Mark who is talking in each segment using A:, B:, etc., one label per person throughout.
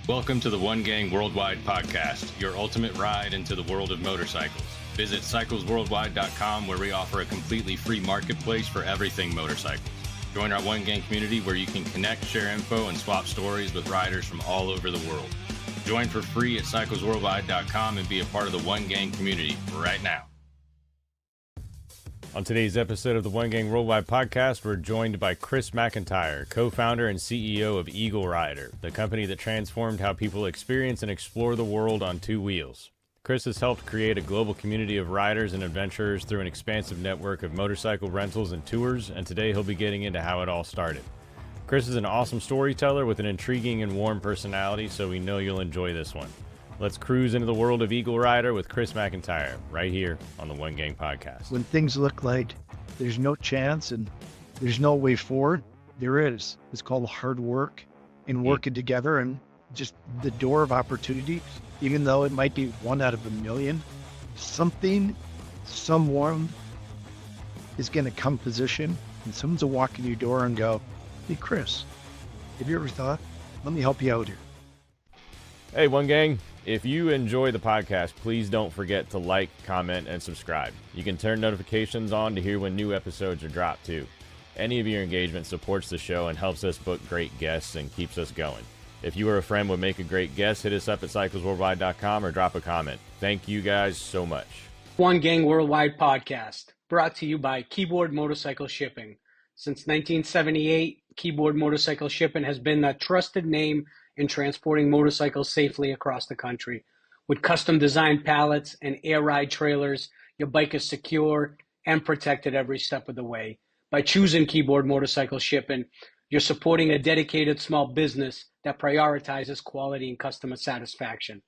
A: Welcome to the One Gang Worldwide podcast, your ultimate ride into the world of motorcycles. Visit cyclesworldwide.com where we offer a completely free marketplace for everything motorcycles. Join our One Gang community where you can connect, share info, and swap stories with riders from all over the world. Join for free at cyclesworldwide.com and be a part of the One Gang community right now. On today's episode of the One Gang Worldwide podcast, we're joined by Chris McIntyre, co-founder and CEO of EagleRider, the company that transformed how people experience and explore the world on two wheels. Chris has helped create a global community of riders and adventurers through an expansive network of motorcycle rentals and tours, and today he'll be getting into how it all started. Chris is an awesome storyteller with an intriguing and warm personality, so we know you'll enjoy this one. Let's cruise into the world of EagleRider with Chris McIntyre, right here on the One Gang podcast.
B: When things look like there's no chance and there's no way forward, there is. It's called hard work and working together, and just the door of opportunity, even though it might be one out of a million, someone is going to come position, and someone's going to walk in your door and go, "Hey, Chris, have you ever thought, let me help you out here?"
A: Hey, One Gang. If you enjoy the podcast, please don't forget to like, comment, and subscribe. You can turn notifications on to hear when new episodes are dropped too. Any of your engagement supports the show and helps us book great guests and keeps us going. If you or a friend would make a great guest, hit us up at cyclesworldwide.com or drop a comment. Thank you guys so much.
C: One Gang Worldwide podcast, brought to you by Keyboard Motorcycle Shipping. Since 1978, Keyboard Motorcycle Shipping has been the trusted name in transporting motorcycles safely across the country. With custom designed pallets and air ride trailers, your bike is secure and protected every step of the way. By choosing Keyboard Motorcycle Shipping, you're supporting a dedicated small business that prioritizes quality and customer satisfaction.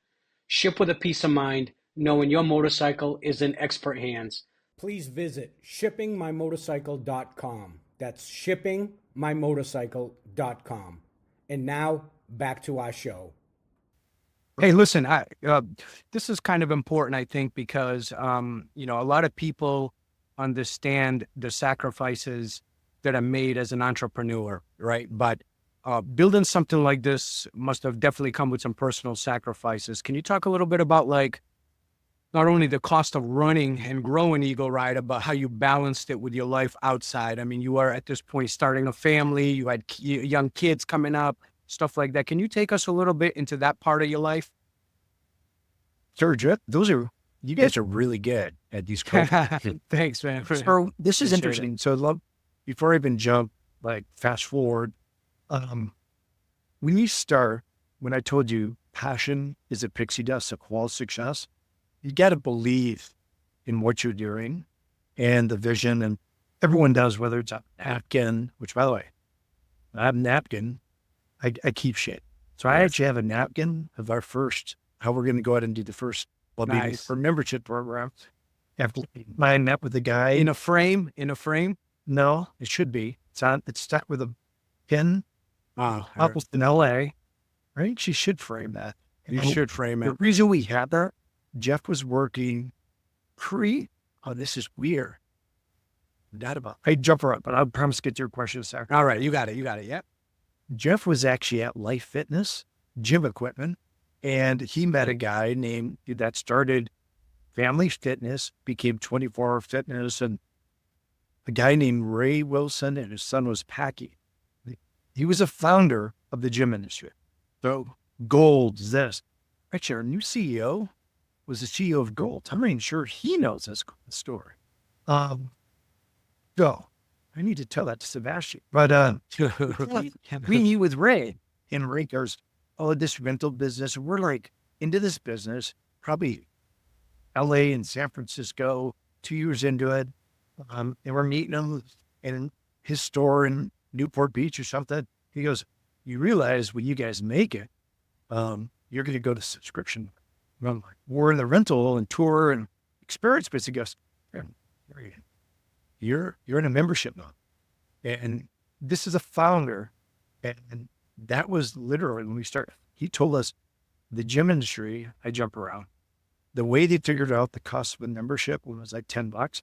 C: Ship with a peace of mind, knowing your motorcycle is in expert hands.
D: Please visit shippingmymotorcycle.com. That's shippingmymotorcycle.com. And now, back to our show.
E: Hey, listen, this is kind of important, I think, because, a lot of people understand the sacrifices that are made as an entrepreneur, right? But building something like this must have definitely come with some personal sacrifices. Can you talk a little bit about, like, not only the cost of running and growing EagleRider, but how you balanced it with your life outside? I mean, you are at this point starting a family, you had young kids coming up, stuff like that. Can you take us a little bit into that part of your life?
B: Sure, Jeff. You guys are really good at these questions.
E: Thanks, man.
B: So this is interesting. So before I even jump, fast forward, when I told you passion is a pixie dust of all success, you got to believe in what you're doing and the vision, and everyone does, whether it's a napkin, which, by the way, I have a napkin. I keep shit. So I actually have a napkin of our first, how we're going to go ahead and do the first
E: Nice.
B: Our membership program. After I met with the guy.
E: In a frame?
B: No, it should be. It's stuck with a pin.
E: Oh,
B: Apples in LA. Right? She should frame that.
E: You should frame
B: The
E: it.
B: reason we had that, Jeff was working this is weird. I jump around, but I promise to get to your questions, sir.
E: All right, you got it. Yep.
B: Jeff was actually at Life Fitness, gym equipment, and he met a guy that started Family Fitness, became 24-Hour Fitness, and a guy named Ray Wilson, and his son was Packy. He was a founder of the gym industry. So Gold, this. Actually, our new CEO was the CEO of Gold. I'm not even sure he knows this story. So I need to tell that to Sebastian. But we meet with Ray, and Ray goes, this rental business. And we're like into this business, probably LA and San Francisco, 2 years into it. And we're meeting him in his store in Newport Beach or something. He goes, "You realize when you guys make it, you're going to go to subscription." And I'm like, "We're in the rental and tour and experience business." He goes, "You're in a membership now." And this is a founder. And that was literally when we started. He told us the gym industry, I jump around. The way they figured out the cost of a membership was like $10.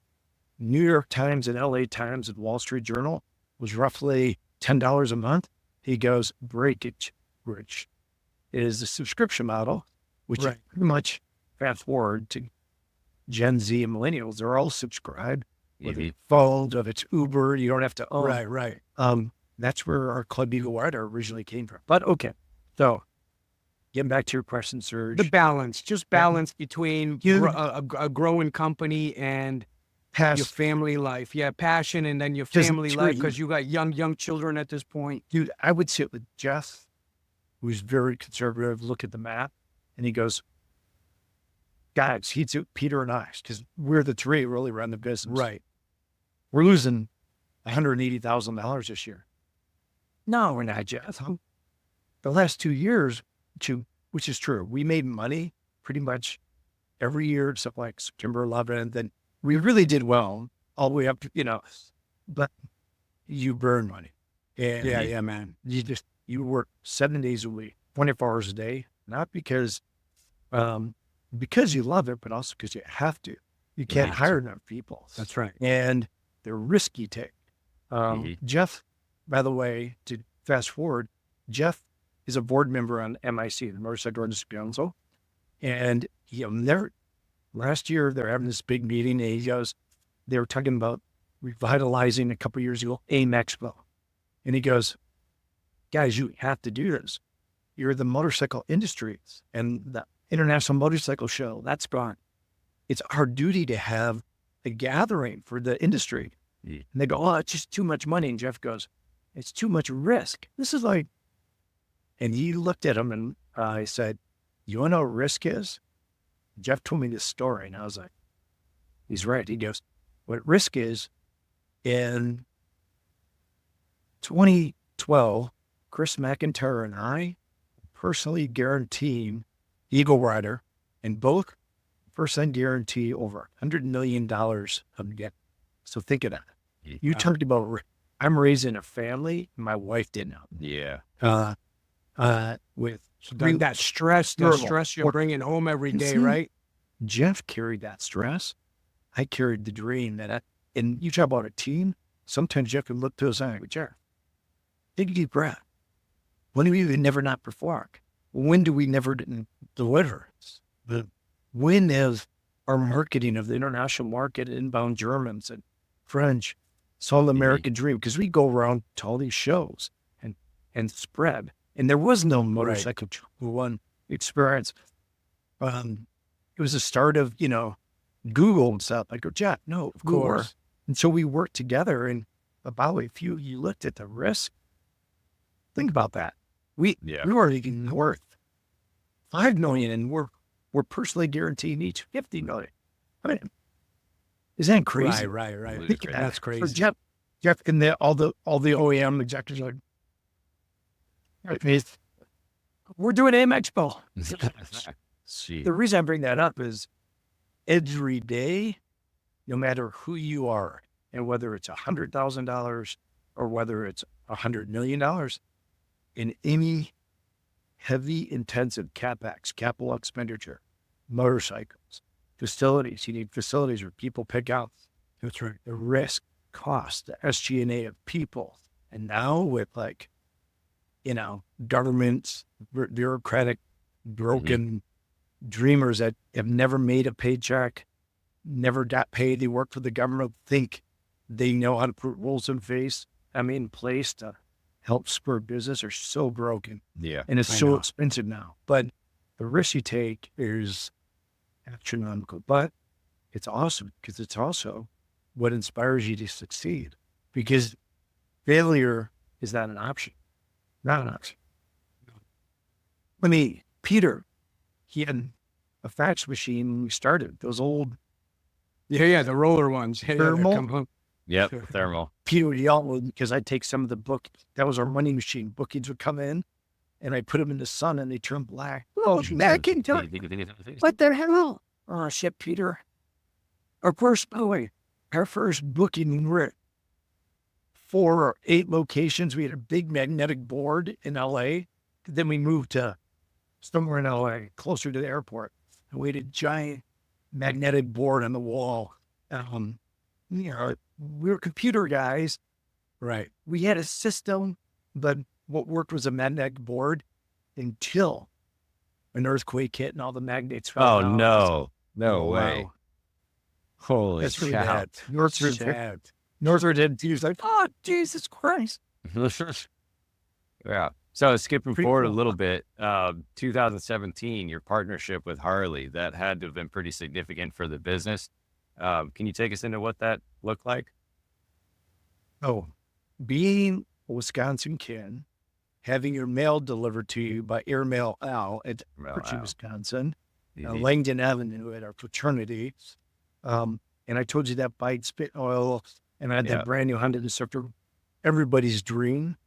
B: New York Times and LA Times and Wall Street Journal was roughly $10 a month. He goes, breakage, Rich. is the subscription model, which is
E: Right.
B: pretty much fast forward to Gen Z and millennials. They're all subscribed. Whether it's phones, if it's Uber, you don't have to own.
E: Right.
B: That's where our Club EagleRider originally came from. But okay, so getting back to your question, Serge.
E: The balance, just balance between
B: You-
E: a growing company and
B: Past,
E: your family life. Yeah, passion, and then your
B: Just
E: family
B: to
E: life,
B: you-
E: because you got young children at this point.
B: dude, I would sit with Jeff, who's very conservative, look at the map, and he goes, guys, he's Peter and I, because we're the three really run the business.
E: Right.
B: We're losing $180,000 this year. No, we're not, Jeff. The last 2 years, which is true, we made money pretty much every year except like September 11th. Then we really did well all the way up to, but you burn money. And
E: Yeah, man.
B: you work 7 days a week, 24 hours a day, not because you love it, but also because you have to. You can't hire enough people.
E: That's right.
B: And they're risky take. Jeff, by the way, to fast forward, Jeff is a board member on MIC, the Motorcycle Industry Council. And last year they're having this big meeting, and they were talking about revitalizing a couple of years ago, AIM Expo. And he goes, guys, you have to do this. You're the motorcycle industry and the International Motorcycle Show. That's gone. It's our duty to have a gathering for the industry. And they go, oh, it's just too much money. And Jeff goes, it's too much risk. This is like, and he looked at him and I said, you want to know what risk is? Jeff told me this story and I was like, he's right. He goes, what risk is, in 2012, Chris McIntyre and I personally guaranteed EagleRider, and both first-time guarantee over $100 million of debt. So think of that. You talked about, I'm raising a family. My wife did not.
A: Yeah.
B: With
E: That stress you're bringing home every day, right?
B: Jeff carried that stress. I carried the dream and you talk about a team. Sometimes Jeff can look to his eye and go, Jeff, take a deep breath. When do we never not perform? When do we never deliver? When is our marketing of the international market, inbound Germans and French, saw the American dream? Because we go around to all these shows and spread. And there was no motorcycle one experience. It was the start of, Google and stuff. I go, Jeff, no, of course. And so we worked together. And by the way, if you looked at the risk, think about that. We weren't even worth $5 million, and we're personally guaranteeing each $50 million. I mean, is that crazy?
E: Right.
B: That's crazy. So Jeff and all the OEM executives are like, we're doing AIM Expo. The reason I bring that up is every day, no matter who you are, and whether it's $100,000 or whether it's $100 million, in any heavy, intensive CapEx, capital expenditure, motorcycles, facilities, you need facilities where people pick out. That's right. The risk, cost, the SG&A of people. And now with governments, bureaucratic, broken dreamers that have never made a paycheck, never got paid, they work for the government, think they know how to put rules in place to help spur business, are so broken.
A: Yeah.
B: And it's so expensive now. But the risk you take is astronomical. But it's awesome because it's also what inspires you to succeed. Because failure is not an option. Not an option. Peter, he had a fax machine when we started. Those old...
E: Yeah, the roller ones.
B: Thermal.
A: Yep, thermal.
B: Peter would yell because I'd take some of the book. That was our money machine. Bookings would come in, and I put them in the sun, and they turn black. Oh, McIntyre! What the hell? Oh, shit, Peter. Our first booking, we were at 4 or 8 locations. We had a big magnetic board in L.A. Then we moved to somewhere in L.A., closer to the airport, and we had a giant magnetic board on the wall. We were computer guys. Right. We had a system, but what worked was a magnetic board until an earthquake hit and all the magnates
A: Oh,
B: fell down.
A: no way.
B: Wow.
A: Holy
B: That's really
A: cow.
B: bad. Northridge did. He was like, oh, Jesus Christ.
A: Yeah. So skipping
B: Pretty
A: forward
B: cool.
A: a little bit, 2017, your partnership with Harley, that had to have been pretty significant for the business. Can you take us into what that looked like?
B: Oh, being a Wisconsin kid, having your mail delivered to you by airmail Al at Pritchard, Wisconsin, Langdon Avenue at our fraternity. And I told you that bike spit oil, and I had that brand new Honda Disruptor. Everybody's dream.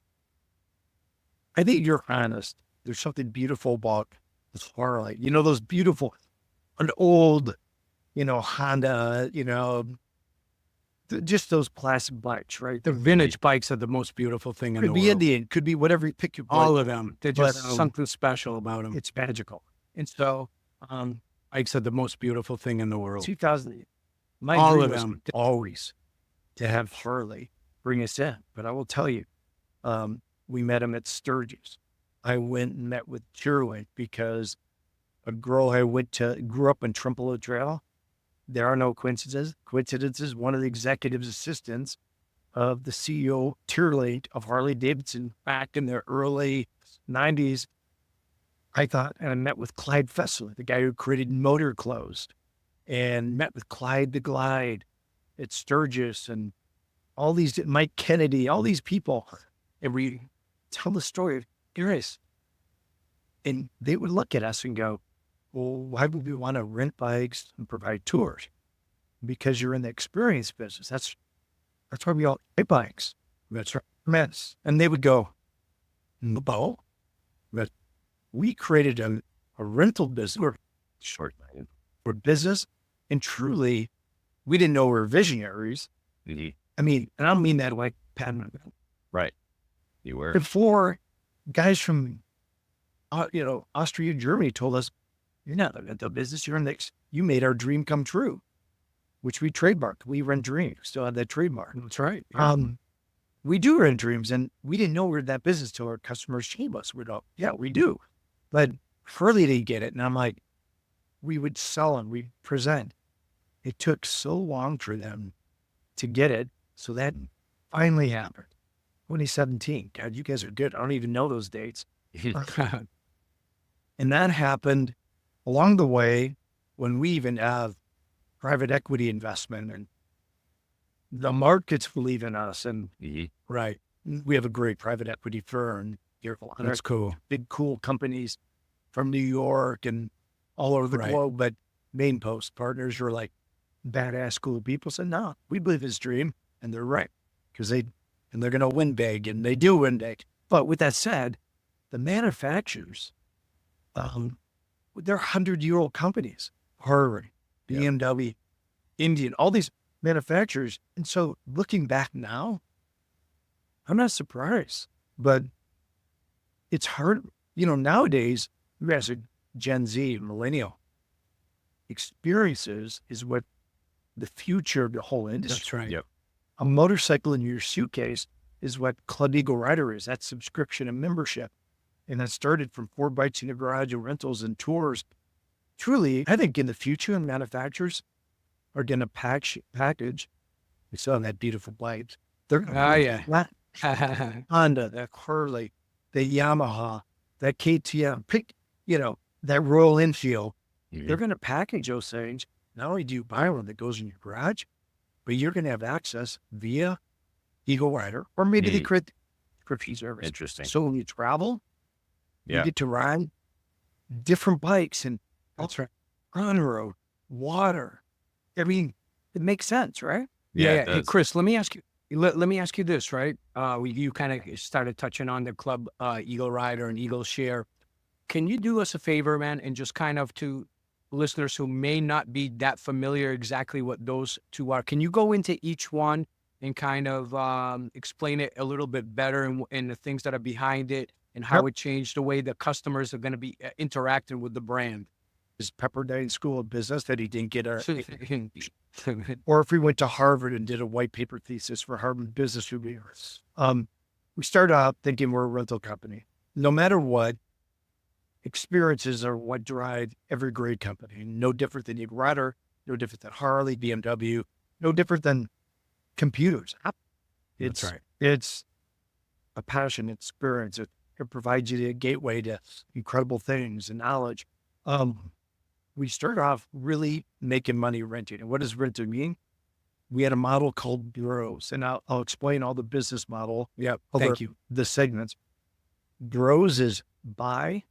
B: I think you're honest. There's something beautiful about this Harley. You know, those beautiful, an old, Honda, just those classic bikes, right?
E: The vintage bikes are the most beautiful thing in the
B: Could be
E: world.
B: Indian, could be whatever you pick your bike.
E: All of them. They're just
B: But,
E: something special about them.
B: It's magical.
E: And so, bikes are the most beautiful thing in the world.
B: 2000. My
E: All
B: dream
E: of
B: was
E: them.
B: always to have Harley bring us in. But I will tell you, we met him at Sturgis. I went and met with Cheerwin because a girl I grew up in Trempealeau Trail. There are no coincidences. One of the executive assistants of the CEO Tierley of Harley Davidson back in the early 90s. And I met with Clyde Fessler, the guy who created Motor Closed, and met with Clyde the Glide at Sturgis, and all these, Mike Kennedy, all these people. And we tell the story of Grace. And they would look at us and go, well, why would we want to rent bikes and provide tours? Because you're in the experience business. That's why we all buy bikes. That's right. And they would go, no, but we created a rental business. We're short-minded. We're business. And truly, we didn't know we were visionaries.
A: Mm-hmm.
B: I mean, and I don't mean that like Pat.
A: Right. You were.
B: Before, guys from, Austria, Germany told us, you're not in the business, you're in the, you made our dream come true, which we trademarked. We rent dreams, still have that trademark.
E: That's right. Yeah.
B: We do rent dreams, and we didn't know we were in that business till our customers came us. We're like, yeah, we do. But Harley didn't get it. And I'm like, we would sell and we present. It took so long for them to get it. So that finally happened. 2017. God, you guys are good. I don't even know those dates. And that happened along the way when we even have private equity investment and the markets believe in us. And right, we have a great private equity firm.
E: That's cool.
B: Big, cool companies from New York and all over the globe. But main post partners are like badass, cool people. Said, no, we believe his dream. And they're right. Because they're going to win big, and they do win big. But with that said, the manufacturers, they're 100-year-old companies. Harley, BMW, Indian, all these manufacturers. And so looking back now, I'm not surprised. But it's hard. Nowadays, you guys are Gen Z, millennial. Experiences is what the future of the whole industry.
E: That's right.
A: Yep.
B: A motorcycle in your suitcase is what Club EagleRider is. That's subscription and membership. And that started from 4 bikes in the garage and rentals and tours. Truly, I think in the future, manufacturers are going to package. We saw that beautiful bike. They're Honda, that Harley, the Yamaha, that KTM, that Royal Enfield. They're going to package those things. Not only do you buy one that goes in your garage, but you're going to have access via EagleRider, or maybe they create service.
A: Interesting.
B: So when you travel, you get to ride different bikes and
E: That's right.
B: on road, water. I mean, it makes sense, right?
E: Yeah. Hey, Chris, let me ask you. Let me ask you this, right? You kind of started touching on the club, EagleRider and Eagle Share. Can you do us a favor, man, and just kind of to listeners who may not be that familiar exactly what those two are, can you go into each one and kind of explain it a little bit better and the things that are behind it and how it changed the way the customers are going to be interacting with the brand?
B: His Pepperdine School of Business that he didn't get or if we went to Harvard and did a white paper thesis for Harvard Business Review. We started out thinking we're a rental company. No matter what, experiences are what drive every great company. No different than EagleRider, no different than Harley, BMW, no different than computers.
E: That's right.
B: It's a passion experience. It provides you a gateway to incredible things and knowledge. We started off really making money renting. And what does renting mean? We had a model called Bros, and I'll explain all the business model.
E: Yeah,
B: over
E: thank you.
B: the segments. Bros is buy.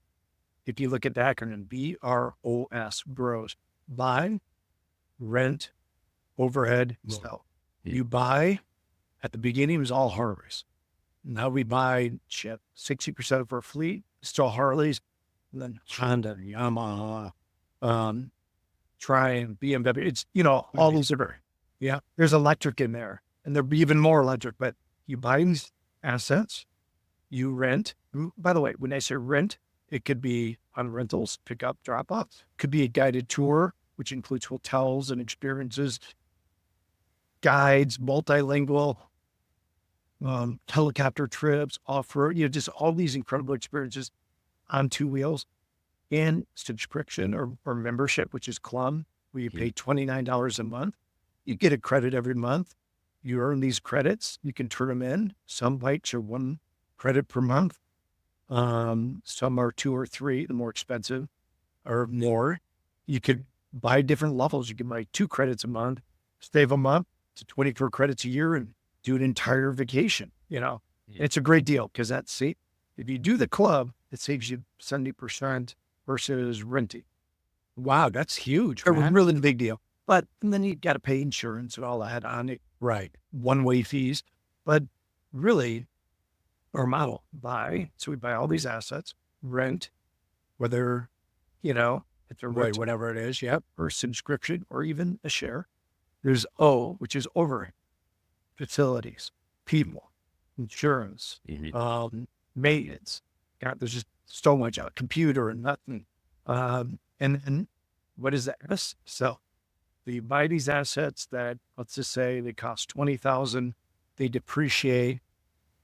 B: If you look at the acronym, BROS, Bros, buy, rent, overhead, sell. You buy. At the beginning, it was all Harleys. Now we buy 60% of our fleet, still Harleys, and then Honda, Yamaha, Triumph, BMW. It's, all these different. Yeah, there's electric in there, and there'll be even more electric, but you buy these assets, you rent. By the way, when I say rent, it could be on rentals, pick up, drop off. Could be a guided tour, which includes hotels and experiences, guides, multilingual, helicopter trips, off-road, just all these incredible experiences on two wheels, and subscription or membership, which is Club, where you pay $29 a month. You get a credit every month. You earn these credits. You can turn them in. Some bikes are 1 credit per month. Some are 2 or 3, the more expensive or more. You could buy different levels. You can buy 2 credits a month, save a month to 24 credits a year and do an entire vacation. It's a great deal because if you do the club, it saves you 70% versus renting.
E: Wow, that's huge.
B: It was
E: Man.
B: really a big deal. But and then you got to pay insurance and all that on it.
E: Right.
B: One-way fees. But really, our model, buy. So we buy all these assets, rent, whether, it's a
E: Right, whatever it is. Yep.
B: or subscription or even a share. There's O, which is overhead, facilities, people, insurance, maintenance. God, there's just so much out, computer and nothing. And then what is that? So you buy these assets that, let's just say they cost $20,000, they depreciate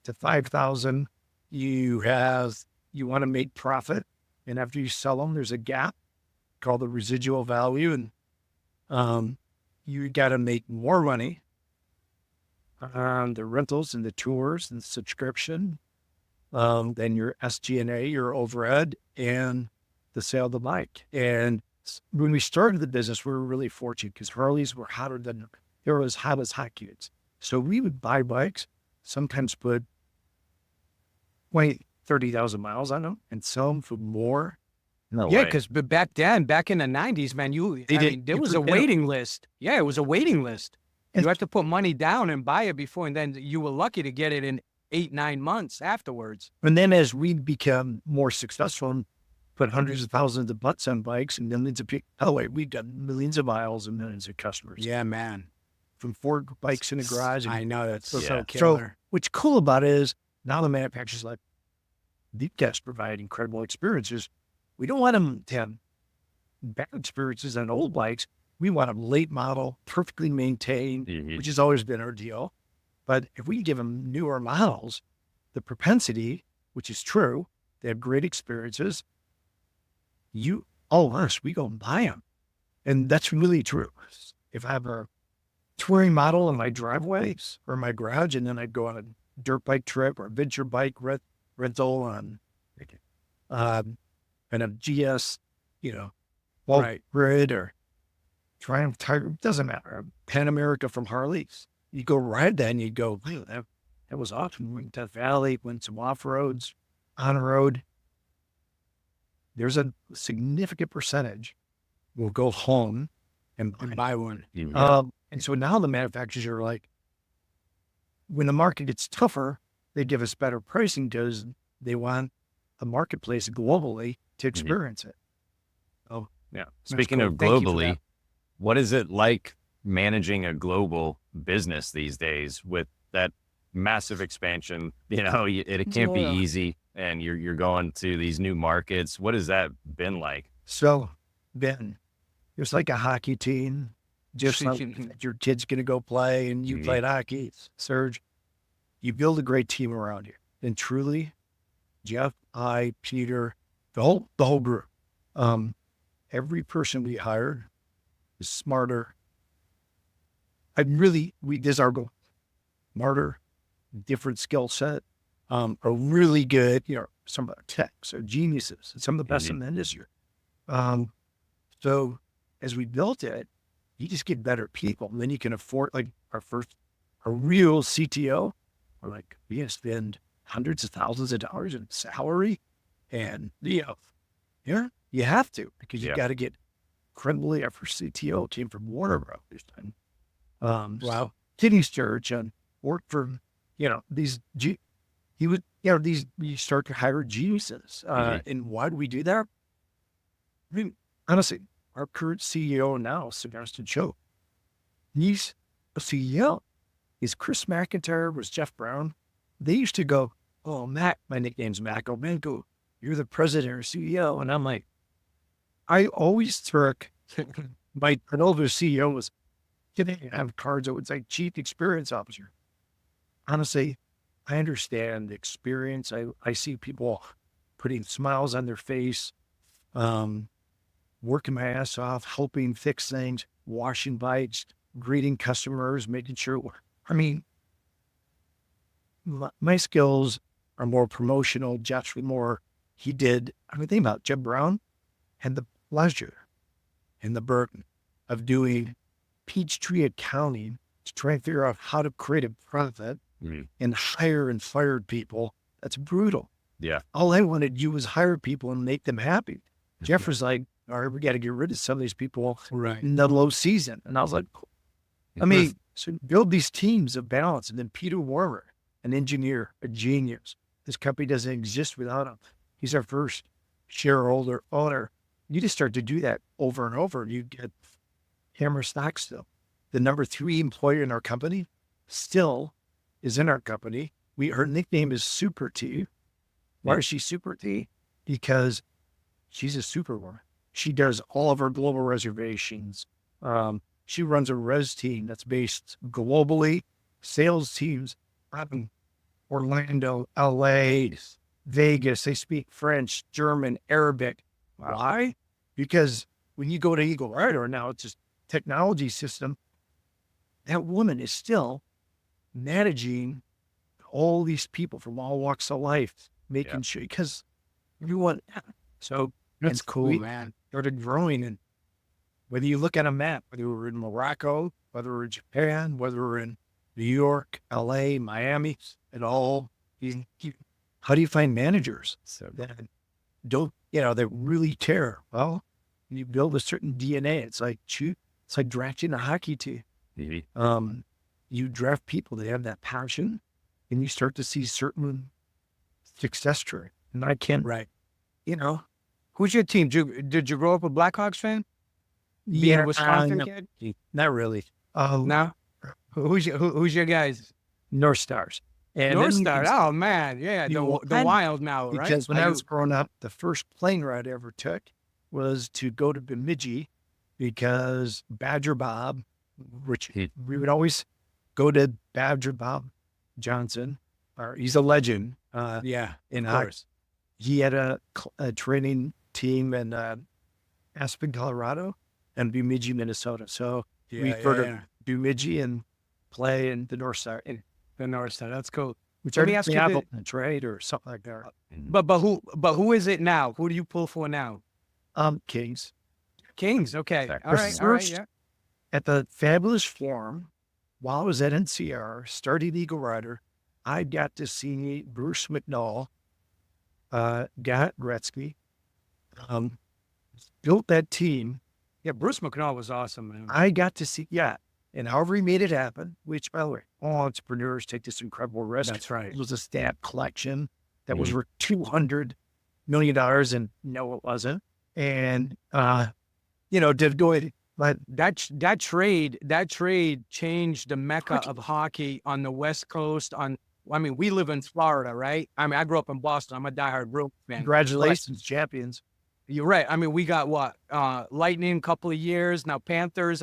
B: to $5,000. You want to make profit. And after you sell them, there's a gap called the residual value. And you got to make more money on the rentals and the tours and the subscription, then your SG&A, your overhead, and the sale of the bike. And when we started the business, we were really fortunate because Harleys were they were as hot as hotcakes. So we would buy bikes, sometimes put 30,000 miles on them and sell them for more.
A: No
E: Yeah,
A: way.
E: because back in the 90s, man, there was a waiting list. Yeah, it was a waiting list. You had to put money down and buy it before, and then you were lucky to get it in 8-9 months afterwards.
B: And then as we become more successful and put hundreds of thousands of butts on bikes and millions of people, by the way, we've done millions of miles and millions of customers.
E: Yeah, man.
B: From 4 bikes in the garage.
E: I know, that's so
A: Yeah.
E: killer.
B: So what's cool about it is now the manufacturer's like, these guys provide incredible experiences. We don't want them to have bad experiences on old bikes. We want them late model, perfectly maintained, which has always been our deal. But if we give them newer models, the propensity, which is true, they have great experiences. All of us, we go and buy them. And that's really true. If I have a touring model in my driveway or my garage, and then I'd go on a dirt bike trip or a venture bike rental on and a GS,
E: Right.
B: Grid or Triumph Tiger, doesn't matter. Pan America from Harley's. You go ride that and you go, wow, that was awesome. We went to Death Valley, went some off-roads, on-road. There's a significant percentage will go home and
E: buy one.
B: And so now the manufacturers are like, when the market gets tougher, they give us better pricing because they want a marketplace globally to experience it. Oh,
A: Yeah. Speaking
E: cool.
A: of
E: Thank you for
A: globally,
E: that.
A: what is it like managing a global business these days with that massive expansion? It can't be
B: Yeah.
A: easy, and you're going to these new markets. What has that been like?
B: So, Ben, it's like a hockey team, just like your kid's going to go play and you played hockey, Serge. You build a great team around you. And truly, Jeff, Peter, the whole group. Every person we hired is smarter. This is our goal. Smarter, different skill set, are really good, some of the techs are geniuses and some of the best in the industry. So as we built it, you just get better people. And then you can afford, like our real CTO, we have to spend hundreds of thousands of dollars in salary. And, you have to, because you got to get incredibly, our first CTO came from Warner Brothers. Wow. Kitty's church and worked for, you start to hire geniuses. And why do we do that? I mean, honestly, our current CEO now, Sebastian Cho, he's a CEO. He's Chris McIntyre, was Jeff Brown. They used to go, "Oh, Mac, my nickname's Mac. Oh, man, you're the president or CEO." And I'm like, I always took my older CEO was, didn't have cards that would say Chief Experience Officer. Honestly, I understand the experience. I see people putting smiles on their face, working my ass off, helping fix things, washing bikes, greeting customers, making sure. My skills are more promotional. Jeff's more, think about Jeb Brown had the pleasure and the burden of doing Peachtree accounting to try and figure out how to create a profit and hire and fired people. That's brutal.
A: Yeah.
B: All I wanted to do was hire people and make them happy. Jeff was like, all right, we got to get rid of some of these people in the low season. And I was like, so build these teams of balance. And then Peter Warmer, an engineer, a genius. This company doesn't exist without him. He's our first shareholder, owner. You just start to do that over and over. You get Hammer Stock still. The number 3 employer in our company still is in our company. Her nickname is Super T. Why is she Super T? Because she's a superwoman. She does all of our global reservations. She runs a res team that's based globally. Sales teams out in Orlando, LA, Vegas. They speak French, German, Arabic. Wow. Why? Because when you go to EagleRider now, it's just technology system. That woman is still managing all these people from all walks of life, making sure, because everyone. So
E: that's cool, man.
B: Started growing, and whether you look at a map, whether we're in Morocco, whether we're in Japan, whether we're in New York, LA, Miami, it all. How do you find managers that that really care? Well, you build a certain DNA. It's like drafting a hockey team. You draft people that have that passion, and you start to see certain success story. And I can't,
E: who's your team? Did you grow up a Blackhawks fan? Being a Wisconsin kid?
B: Not really.
E: No. Who's your guys?
B: North Stars. And
E: North Stars. Oh man, yeah, the Wild now, right?
B: Because when I was growing up, the first plane ride I ever took was to go to Bemidji, because Badger Bob, we would always go to Badger Bob Johnson. He's a legend.
E: Of course.
B: He had a training team in Aspen, Colorado, and Bemidji, Minnesota. So we go to Bemidji and play in the North Star.
E: The North Star. That's cool.
B: Which are the trade or something like that.
E: But who is it now? Who do you pull for now?
B: Kings.
E: Kings. Okay. All right. Yeah.
B: At the Fabulous Forum, while I was at NCR, started EagleRider, I got to see Bruce McNall, got Gretzky, built that team.
E: Yeah, Bruce McNall was awesome, man.
B: I got to see, and however he made it happen, which, by the way, all entrepreneurs take this incredible risk.
E: That's right.
B: It was a stamp collection that was worth $200 million, and no, it wasn't. And, did go ahead. But
E: that trade changed the mecca of hockey on the West Coast. We live in Florida, right? I grew up in Boston. I'm a diehard Bruins fan.
B: Congratulations, champions.
E: You're right. We got Lightning, couple of years now, Panthers.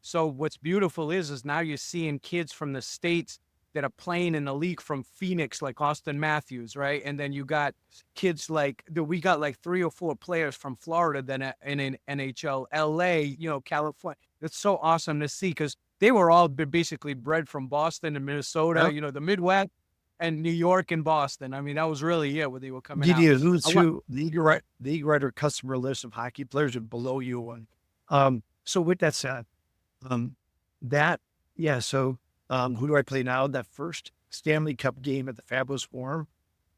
E: So what's beautiful is now you're seeing kids from the States that are playing in the league from Phoenix, like Austin Matthews, right? And then you got kids we got like 3 or 4 players from Florida that in NHL, LA, California. It's so awesome to see because they were all basically bred from Boston and Minnesota,
B: Yep.
E: the Midwest and New York and Boston. I mean, that was really it, where they were coming
B: Give
E: out.
B: you who's who, the EagleRider customer list of hockey players are below you one. So with that said, who do I play now? That first Stanley Cup game at the Fabulous Forum,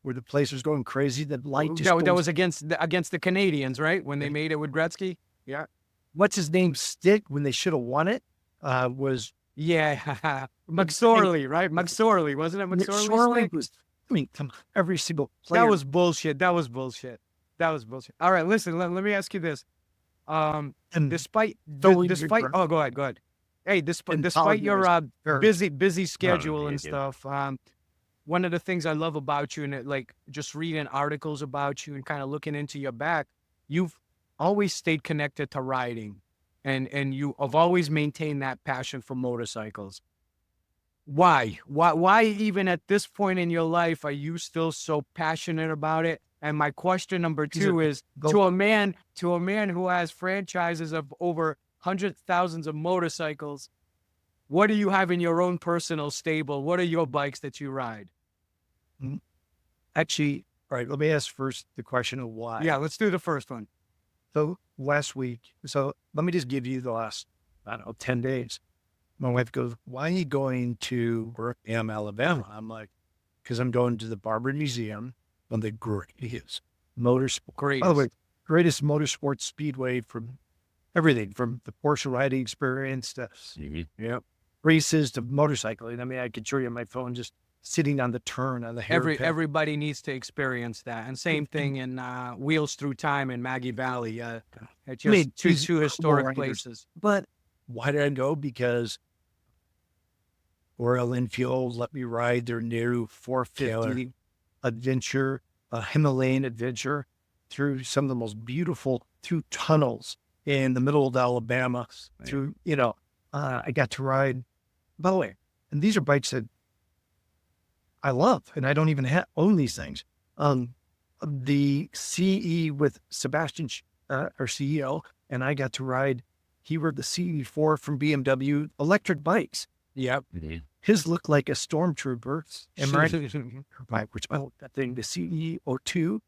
B: where the place was going crazy. The light just
E: that was against the Canadians, right? When they made it with Gretzky. Yeah.
B: What's his name? Stick when they should have won it. Was
E: McSorley, right? McSorley, wasn't it? McSorley
B: was. I mean, come on, every single player.
E: That was bullshit. All right, listen. Let me ask you this.
B: And
E: Despite,
B: go
E: go ahead. Hey, despite your busy schedule and stuff, one of the things I love about you, and just reading articles about you and kind of looking into your back, you've always stayed connected to riding, and you have always maintained that passion for motorcycles. Why even at this point in your life are you still so passionate about it? And my question number 2 is to a man who has franchises of over hundreds of thousands of motorcycles, what do you have in your own personal stable? What are your bikes that you ride?
B: Actually, all right, let me ask first the question of why.
E: Yeah, let's do the first one.
B: So last week, let me just give you the last, 10 days. My wife goes, why are you going to Birmingham, Alabama? I'm like, because I'm going to the Barber Museum on the greatest motorsport. By the way, greatest motorsport speedway from everything from the Porsche riding experience to races to motorcycling. I mean, I could show you on my phone just sitting on the turn on the hairpin.
E: Everybody needs to experience that. And same thing in Wheels Through Time in Maggie Valley. It's just two historic places.
B: But why did I go? Because Royal Enfield let me ride their new 450 adventure, a Himalayan adventure through some of the most beautiful, through tunnels in the middle of Alabama, I got to ride, by the way, and these are bikes that I love, and I don't even own these things. The CE with Sebastian, our CEO, and I got to ride, he rode the CE4 from BMW electric bikes.
E: Yep.
B: His looked like a stormtrooper. And bike, which, that thing, the CE02,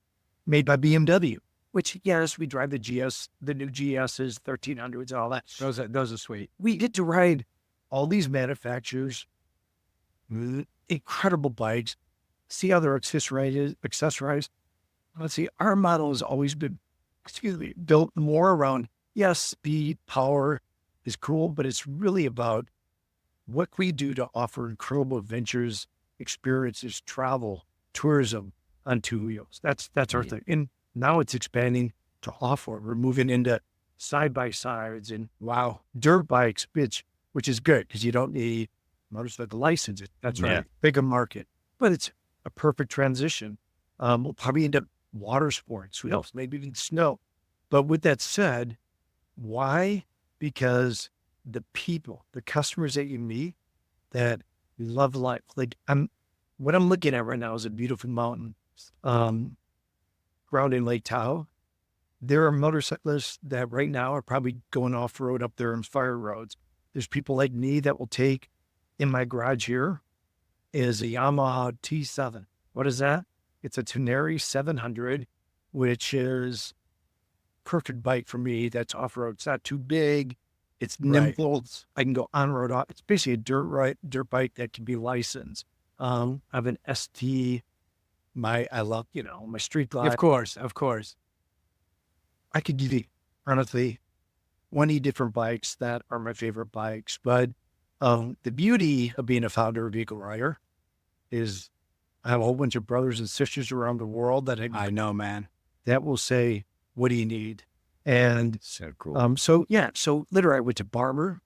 B: made by BMW. Which, yes, we drive the GS, the new GSs, 1300s, all that.
E: Those are sweet.
B: We get to ride all these manufacturers, incredible bikes, see how they're accessorized. Let's see, our model has always been, built more around, yes, speed, power is cool, but it's really about what we do to offer incredible adventures, experiences, travel, tourism on 2 wheels. That's our thing. And now it's expanding to off-road. We're moving into side-by-sides and dirt bikes, which is good because you don't need motorcycle license. That's right. Bigger market, but it's a perfect transition. We'll probably end up water sports. Who knows? Maybe even snow. But with that said, why? Because the people, the customers that you meet that love life. What I'm looking at right now is a beautiful mountain. Ground in Lake Tahoe. There are motorcyclists that right now are probably going off-road up there on fire roads. There's people like me that will take, in my garage here, is a Yamaha T7. What is that? It's a Tenere 700, which is perfect bike for me. That's off-road. It's not too big. It's nimble. I can go on-road off. It's basically a dirt bike that can be licensed. I have an ST. I love, my street glide.
E: Of course.
B: I could give you, honestly, 20 different bikes that are my favorite bikes. But the beauty of being a founder of EagleRider is I have a whole bunch of brothers and sisters around the world that
E: I know, man,
B: that will say, what do you need? And
E: so cool.
B: So literally I went to Barber.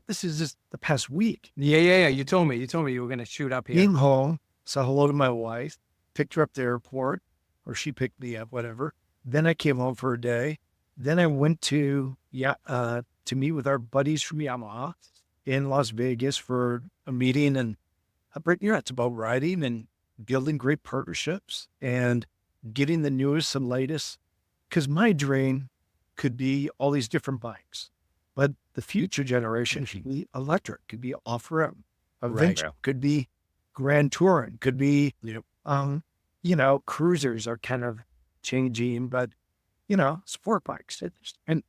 B: This is just the past week.
E: Yeah. You told me you were going to shoot up here.
B: Came home, said hello to my wife, picked her up at the airport, or she picked me up, whatever. Then I came home for a day. Then I went to meet with our buddies from Yamaha in Las Vegas for a meeting and But yeah, it's about riding and building great partnerships and getting the newest and latest. Because my dream could be all these different bikes, but the future generation should be electric, could be off-road, adventure, could be grand touring, could be, cruisers are kind of changing, but, sport bikes.
E: And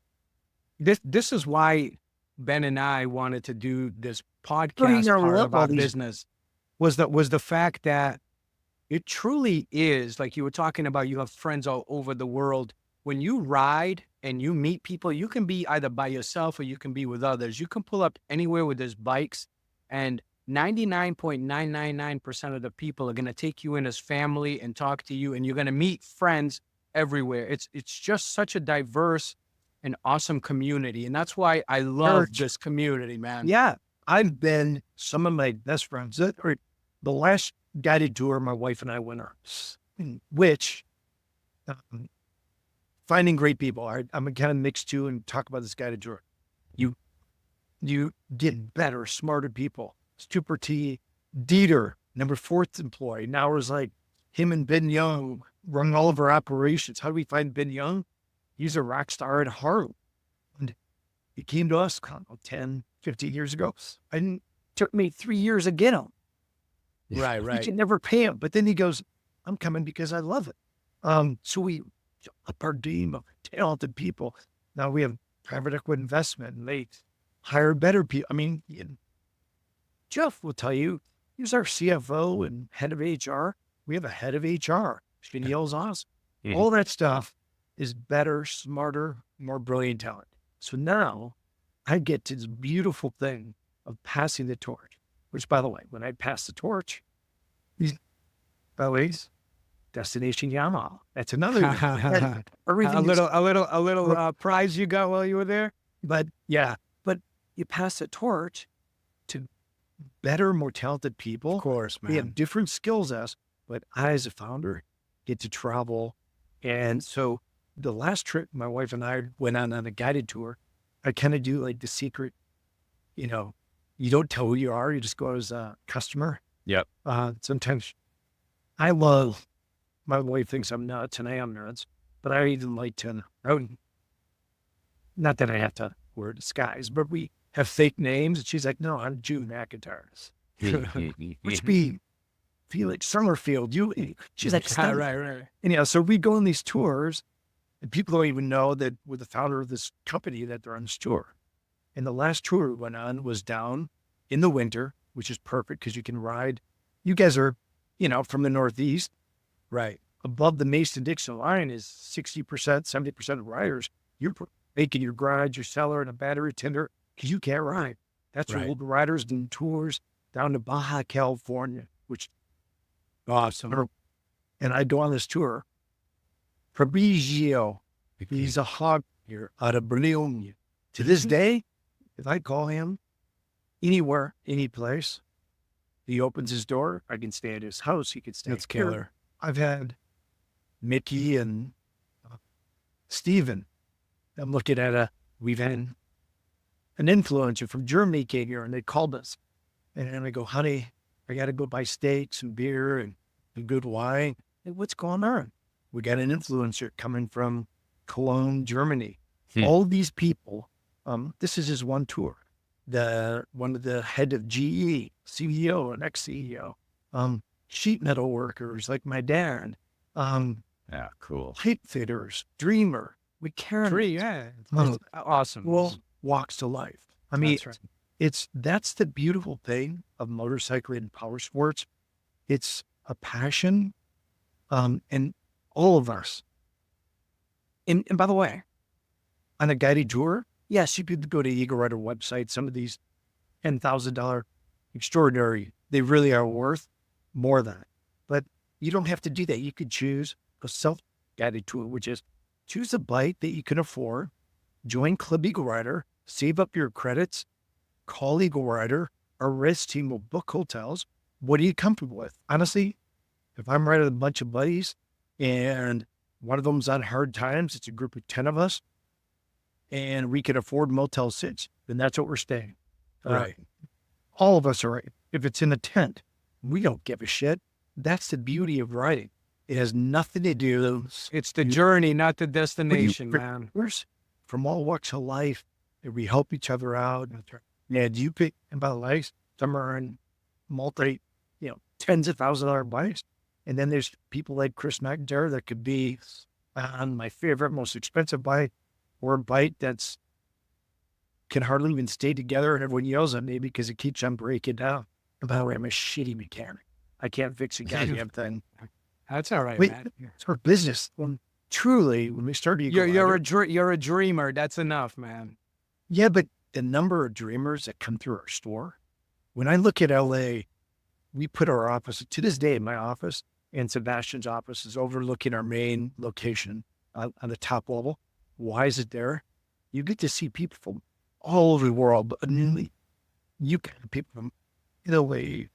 E: this is why Ben and I wanted to do this podcast part of our business was the fact that it truly is, like you were talking about, you have friends all over the world. When you ride and you meet people, you can be either by yourself or you can be with others. You can pull up anywhere with these bikes and 99.999% of the people are going to take you in as family and talk to you, and you're going to meet friends everywhere. It's just such a diverse and awesome community. And that's why I love this community, man.
B: Yeah. I've been some of my best friends the last guided tour my wife and I went on, which finding great people. I'm kind of mixed too and talk about this guided tour. You get better, smarter people. Super T, Dieter, number 4th employee. Now it's like him and Ben Young run all of our operations. How do we find Ben Young? He's a rock star at Harley. And he came to us 10, 15 years ago. And it took me 3 years to get him.
E: Right.
B: You can never pay him. But then he goes, I'm coming because I love it. So we up our team of talented people. Now we have private equity investment and they hire better people. I mean, Jeff will tell you, he's our CFO and head of HR. We have a head of HR. Chanel's awesome. All that stuff is better, smarter, more brilliant talent. So now I get to this beautiful thing of passing the torch, which, by the way, when I pass the torch, Destination Yamaha. That's another
E: a little prize you got while you were there.
B: But you pass the torch to better, more talented people.
E: Of course, man.
B: We have different skills but I, as a founder, get to travel. And so the last trip my wife and I went on a guided tour, I kind of do like the secret, you don't tell who you are. You just go as a customer.
A: Yep.
B: Sometimes my wife thinks I'm nuts and I am nuts, but I even like to, not that I have to wear a disguise, but we have fake names. And she's like, no, I'm June McIntyre. Which be Felix Summerfield. She's like,
E: right.
B: And so we go on these tours and people don't even know that we're the founder of this company that they're on this tour. And the last tour we went on was down in the winter, which is perfect because you can ride. You guys are, from the Northeast.
E: Right.
B: Above the Mason-Dixon line is 60%, 70% of riders. You're making your garage, your cellar, and a battery tender because you can't ride. That's where old riders doing tours down to Baja California, which
E: awesome.
B: And I go on this tour. Fabrizio, he's a hog here out of Bologna. To this day, if I call him anywhere, any place, he opens his door. I can stay at his house. He could stay.
E: That's killer.
B: I've had Mickey and Steven. I'm looking at we've had an influencer from Germany came here and they called us. And I go, honey, I got to go buy steaks and beer and good wine. Hey, what's going on? We got an influencer coming from Cologne, Germany. All these people, this is his one tour. One of the head of GE, CEO and ex-CEO, sheet metal workers like my dad,
A: yeah, cool.
B: pipe fitters, dreamer. We carry
E: awesome.
B: Well, walks to life. I mean,
E: That's right.
B: That's the beautiful thing of motorcycling and power sports. It's a passion, and all of us. And by the way, on a guided tour, yes, you could go to EagleRider website. Some of these $10,000 extraordinary, they really are worth more than it. But you don't have to do that. You could choose a self-guided tour, which is choose a bike that you can afford, join Club EagleRider, save up your credits, call EagleRider. Our res team will book hotels. What are you comfortable with? Honestly, if I'm riding with a bunch of buddies and one of them's on hard times, it's a group of 10 of us, and we can afford Motel 6, then that's what we're staying.
E: Right.
B: All of us are right. If it's in a tent, We don't give a shit. That's the beauty of riding. It has nothing to do.
E: It's the journey, not the destination, man.
B: From all walks of life, and we help each other out. Yeah, do you pick about life? Some are in tens of $1,000 bikes. And then there's people like Chris McIntyre that could be on my favorite, most expensive bike, or a bike that's can hardly even stay together, and everyone yells at me because it keeps on breaking down. And by the way, I'm a shitty mechanic. I can't fix a goddamn thing.
E: That's all right,
B: Wait,
E: man.
B: it's our business. Truly, when we started,
E: You're a dreamer. That's enough, man.
B: Yeah, but the number of dreamers that come through our store. When I look at LA, we put our office to this day. My office and Sebastian's office is overlooking our main location on the top level. Why is it there? You get to see people from all over the world, but you get people from Italy,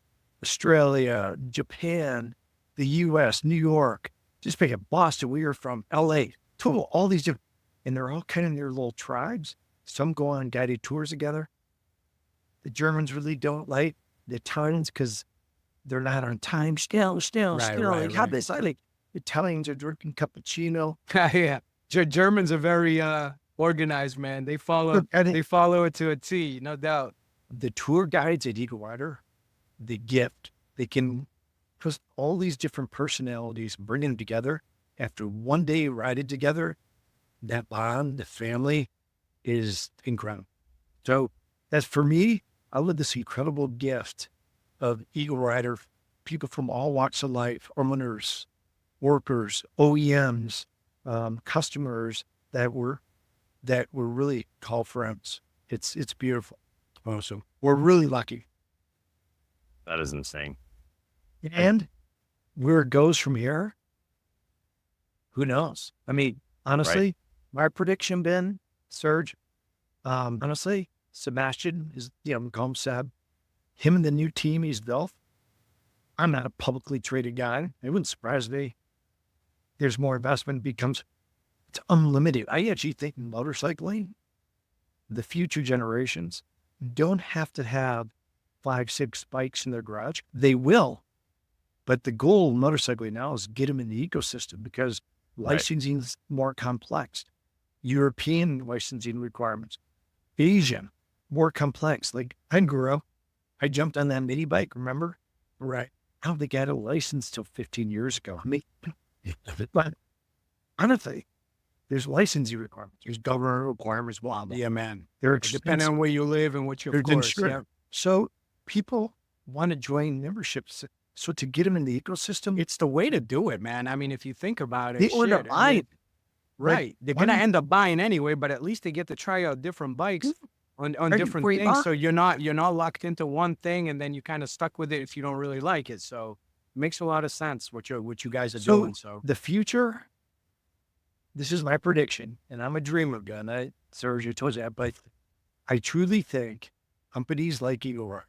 B: Australia, Japan, the U.S., New York, just pick up Boston. We are from L.A. Total, all these different, and they're all kind of in their little tribes. Some go on guided tours together. The Germans really don't like the Italians because they're not on time. Still. Like, how this? I like Italians are drinking cappuccino.
E: Yeah, Germans are very organized, man. They follow it to a T, no doubt.
B: The tour guides at EagleRider, the gift, they can put all these different personalities, bring them together. After one day riding together, that bond, the family is incredible. So that's for me, I love this incredible gift of EagleRider, people from all walks of life, owners, workers, OEMs, customers that were really called friends. It's beautiful. Awesome. We're really lucky.
A: That is insane.
B: And where it goes from here, who knows? I mean, honestly, my prediction, Ben, Serge, honestly, Sebastian is, call him Seb. Him and the new team he's built. I'm not a publicly traded guy. It wouldn't surprise me. There's more investment, it's unlimited. I actually think in motorcycling, the future generations don't have to have 5-6 bikes in their garage. They will. But the goal of motorcycling now is get them in the ecosystem because licensing is more complex. European licensing requirements. Asian, more complex. Like I jumped on that mini bike, remember? Right. I don't think I had a license till 15 years ago. I mean, but honestly, there's licensing requirements. There's government requirements, blah, blah.
E: Yeah, man.
B: They're
E: depending on where you live and what your course. Yeah.
B: So people want to join memberships. So to get them in the ecosystem,
E: It's the way to do it, man. I mean, if you think about it,
B: they end up buying.
E: Right. They're going to end up buying anyway, but at least they get to try out different bikes on different things. So you're not locked into one thing and then you kind of stuck with it if you don't really like it. So it makes a lot of sense what you guys are doing. So
B: the future, this is my prediction, and I'm a dreamer guy. Sergio told you that, but I truly think companies like EagleRider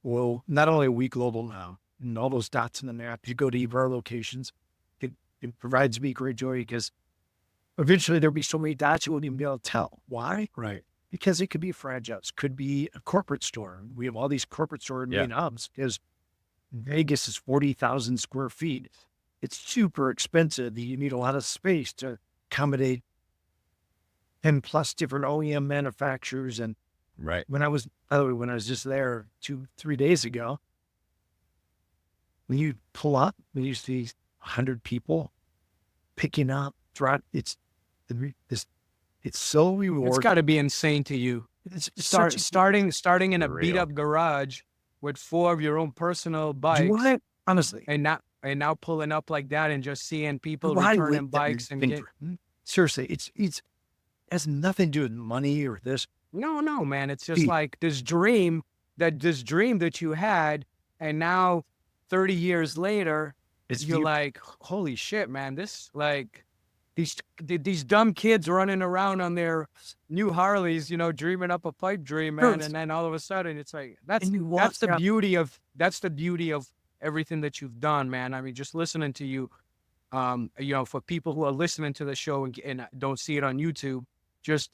B: will not only we global now, and all those dots in the map, you go to each of our locations, it provides me great joy because eventually there'll be so many dots you won't even be able to tell. Why?
E: right.
B: Because it could be a franchise, could be a corporate store. We have all these corporate store main hubs because Vegas is 40,000 square feet. It's super expensive. You need a lot of space to accommodate 10 plus different OEM manufacturers. And when I was just there 2-3 days ago, when you pull up, when you see 100 people picking up, it's so rewarding.
E: It's got to be insane to you.
B: It's
E: starting in a
A: Real.
E: beat up garage with 4 of your own personal bikes.
B: What? Honestly.
E: And now pulling up like that and just seeing people
B: Why
E: returning
B: would
E: bikes
B: that
E: and
B: be- seriously, it has nothing to do with money or this.
E: no, man. It's just like this dream that you had, and now 30 years later, you're like, holy shit, man, this like these dumb kids running around on their new Harleys, dreaming up a pipe dream, man. And then all of a sudden it's like, that's the beauty of everything that you've done, man. I mean, just listening to you, for people who are listening to the show and don't see it on YouTube, just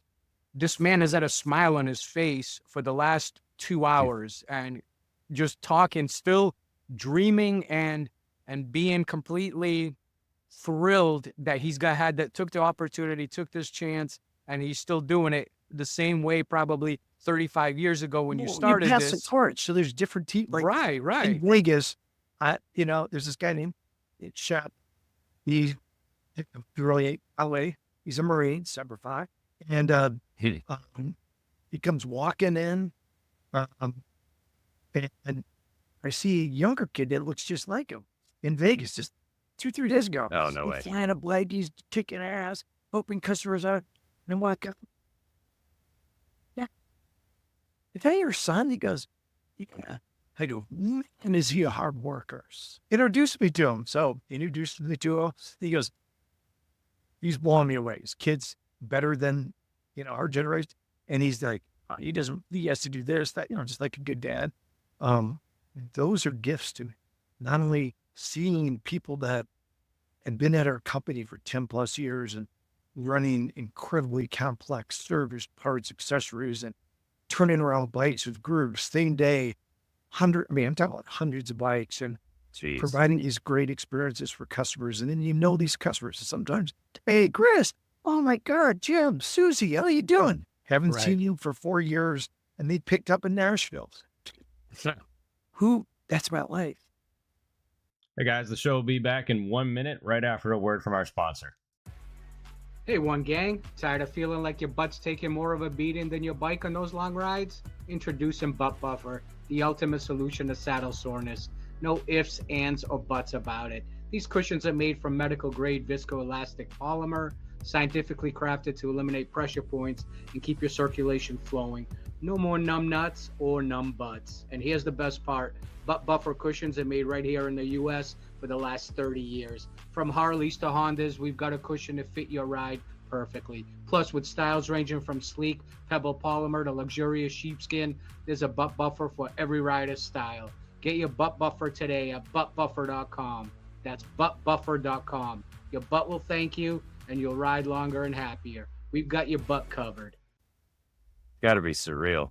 E: this man has had a smile on his face for the last 2 hours and just talking, still dreaming and being completely thrilled that took the opportunity, took this chance, and he's still doing it the same way probably 35 years ago when you started
B: pass the
E: this.
B: torch. So there's different teams. Like
E: Right.
B: in Vegas, there's this guy named Shep. He's really LA. He's a Marine, Semper Fi. And he comes walking in, and I see a younger kid that looks just like him in Vegas just 2-3 days ago.
A: Oh, no way.
B: He's flying a blade, he's kicking ass, helping customers out. And I walk up. Yeah. Is that your son? He goes, yeah. I go, man, is he a hard worker? Introduced me to him. So he introduced me to him. He goes, he's blowing me away. His kid's better than, our generation. And he's like, he has to do this, that, just like a good dad. Those are gifts to not only seeing people that had been at our company for 10 plus years and running incredibly complex service parts, accessories, and turning around bikes with groups, same day, I'm talking about hundreds of bikes and providing these great experiences for customers. And then these customers sometimes, hey, Chris, oh my God, Jim, Susie, how you doing? Haven't seen you for 4 years, and they picked up in Nashville. That's about life.
A: Hey guys, the show will be back in 1 minute right after a word from our sponsor.
C: Hey, One Gang, tired of feeling like your butt's taking more of a beating than your bike on those long rides? Introducing Butt Buffer, the ultimate solution to saddle soreness. No ifs, ands, or buts about it. These cushions are made from medical-grade viscoelastic polymer, scientifically crafted to eliminate pressure points and keep your circulation flowing. No more numb nuts or numb butts. And here's the best part. Butt Buffer cushions are made right here in the U.S. for the last 30 years. From Harleys to Hondas, we've got a cushion to fit your ride perfectly. Plus, with styles ranging from sleek pebble polymer to luxurious sheepskin, there's a Butt Buffer for every rider's style. Get your Butt Buffer today at buttbuffer.com. That's buttbuffer.com. Your butt will thank you, and you'll ride longer and happier. We've got your butt covered.
A: Got to be surreal.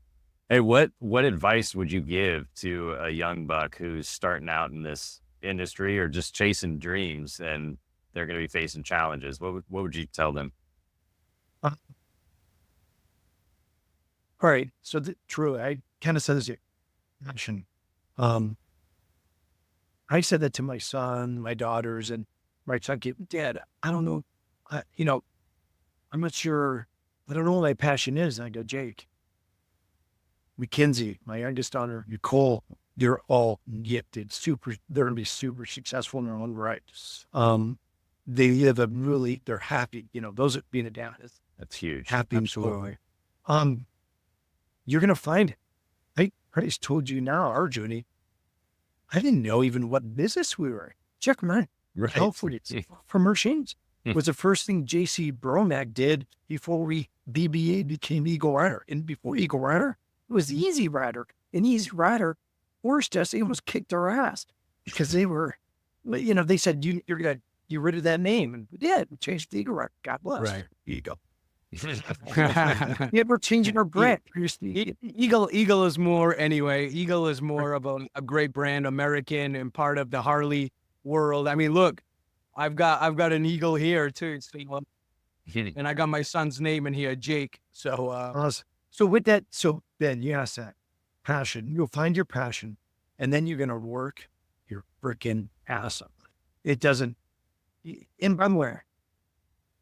A: Hey, what advice would you give to a young buck who's starting out in this industry or just chasing dreams and they're going to be facing challenges? What would you tell them?
B: All right. So true. I kind of said this. Passion. I said that to my son, my daughters, and my son came, Dad, I don't know. I'm not sure. I don't know what my passion is. And I go, Jake, Mackenzie, my youngest daughter, Nicole, they're all gifted, they're going to be super successful in their own right. They live they're happy, those that being a dad.
A: That's huge.
B: Happy.
E: Absolutely.
B: You're going to find it. I already told you now, our journey. I didn't know even what business we were. Check them out.
A: Right.
B: California for machines was the first thing JC Bromack did before BBA became EagleRider. And before EagleRider, it was Easy Rider. And Easy Rider forced us, they almost kicked our ass because they were, they said, you're going to get rid of that name. And we did. We changed the EagleRider. God bless.
E: Right.
B: Eagle. Yeah, we're changing our brand.
E: Eagle is more anyway. Eagle is more of a great brand, American and part of the Harley world. I mean, look, I've got an Eagle here too. And I got my son's name in here, Jake. So,
B: so with that, Ben, you asked that passion. You'll find your passion, and then you're gonna work your freaking ass off. It doesn't. And by the way,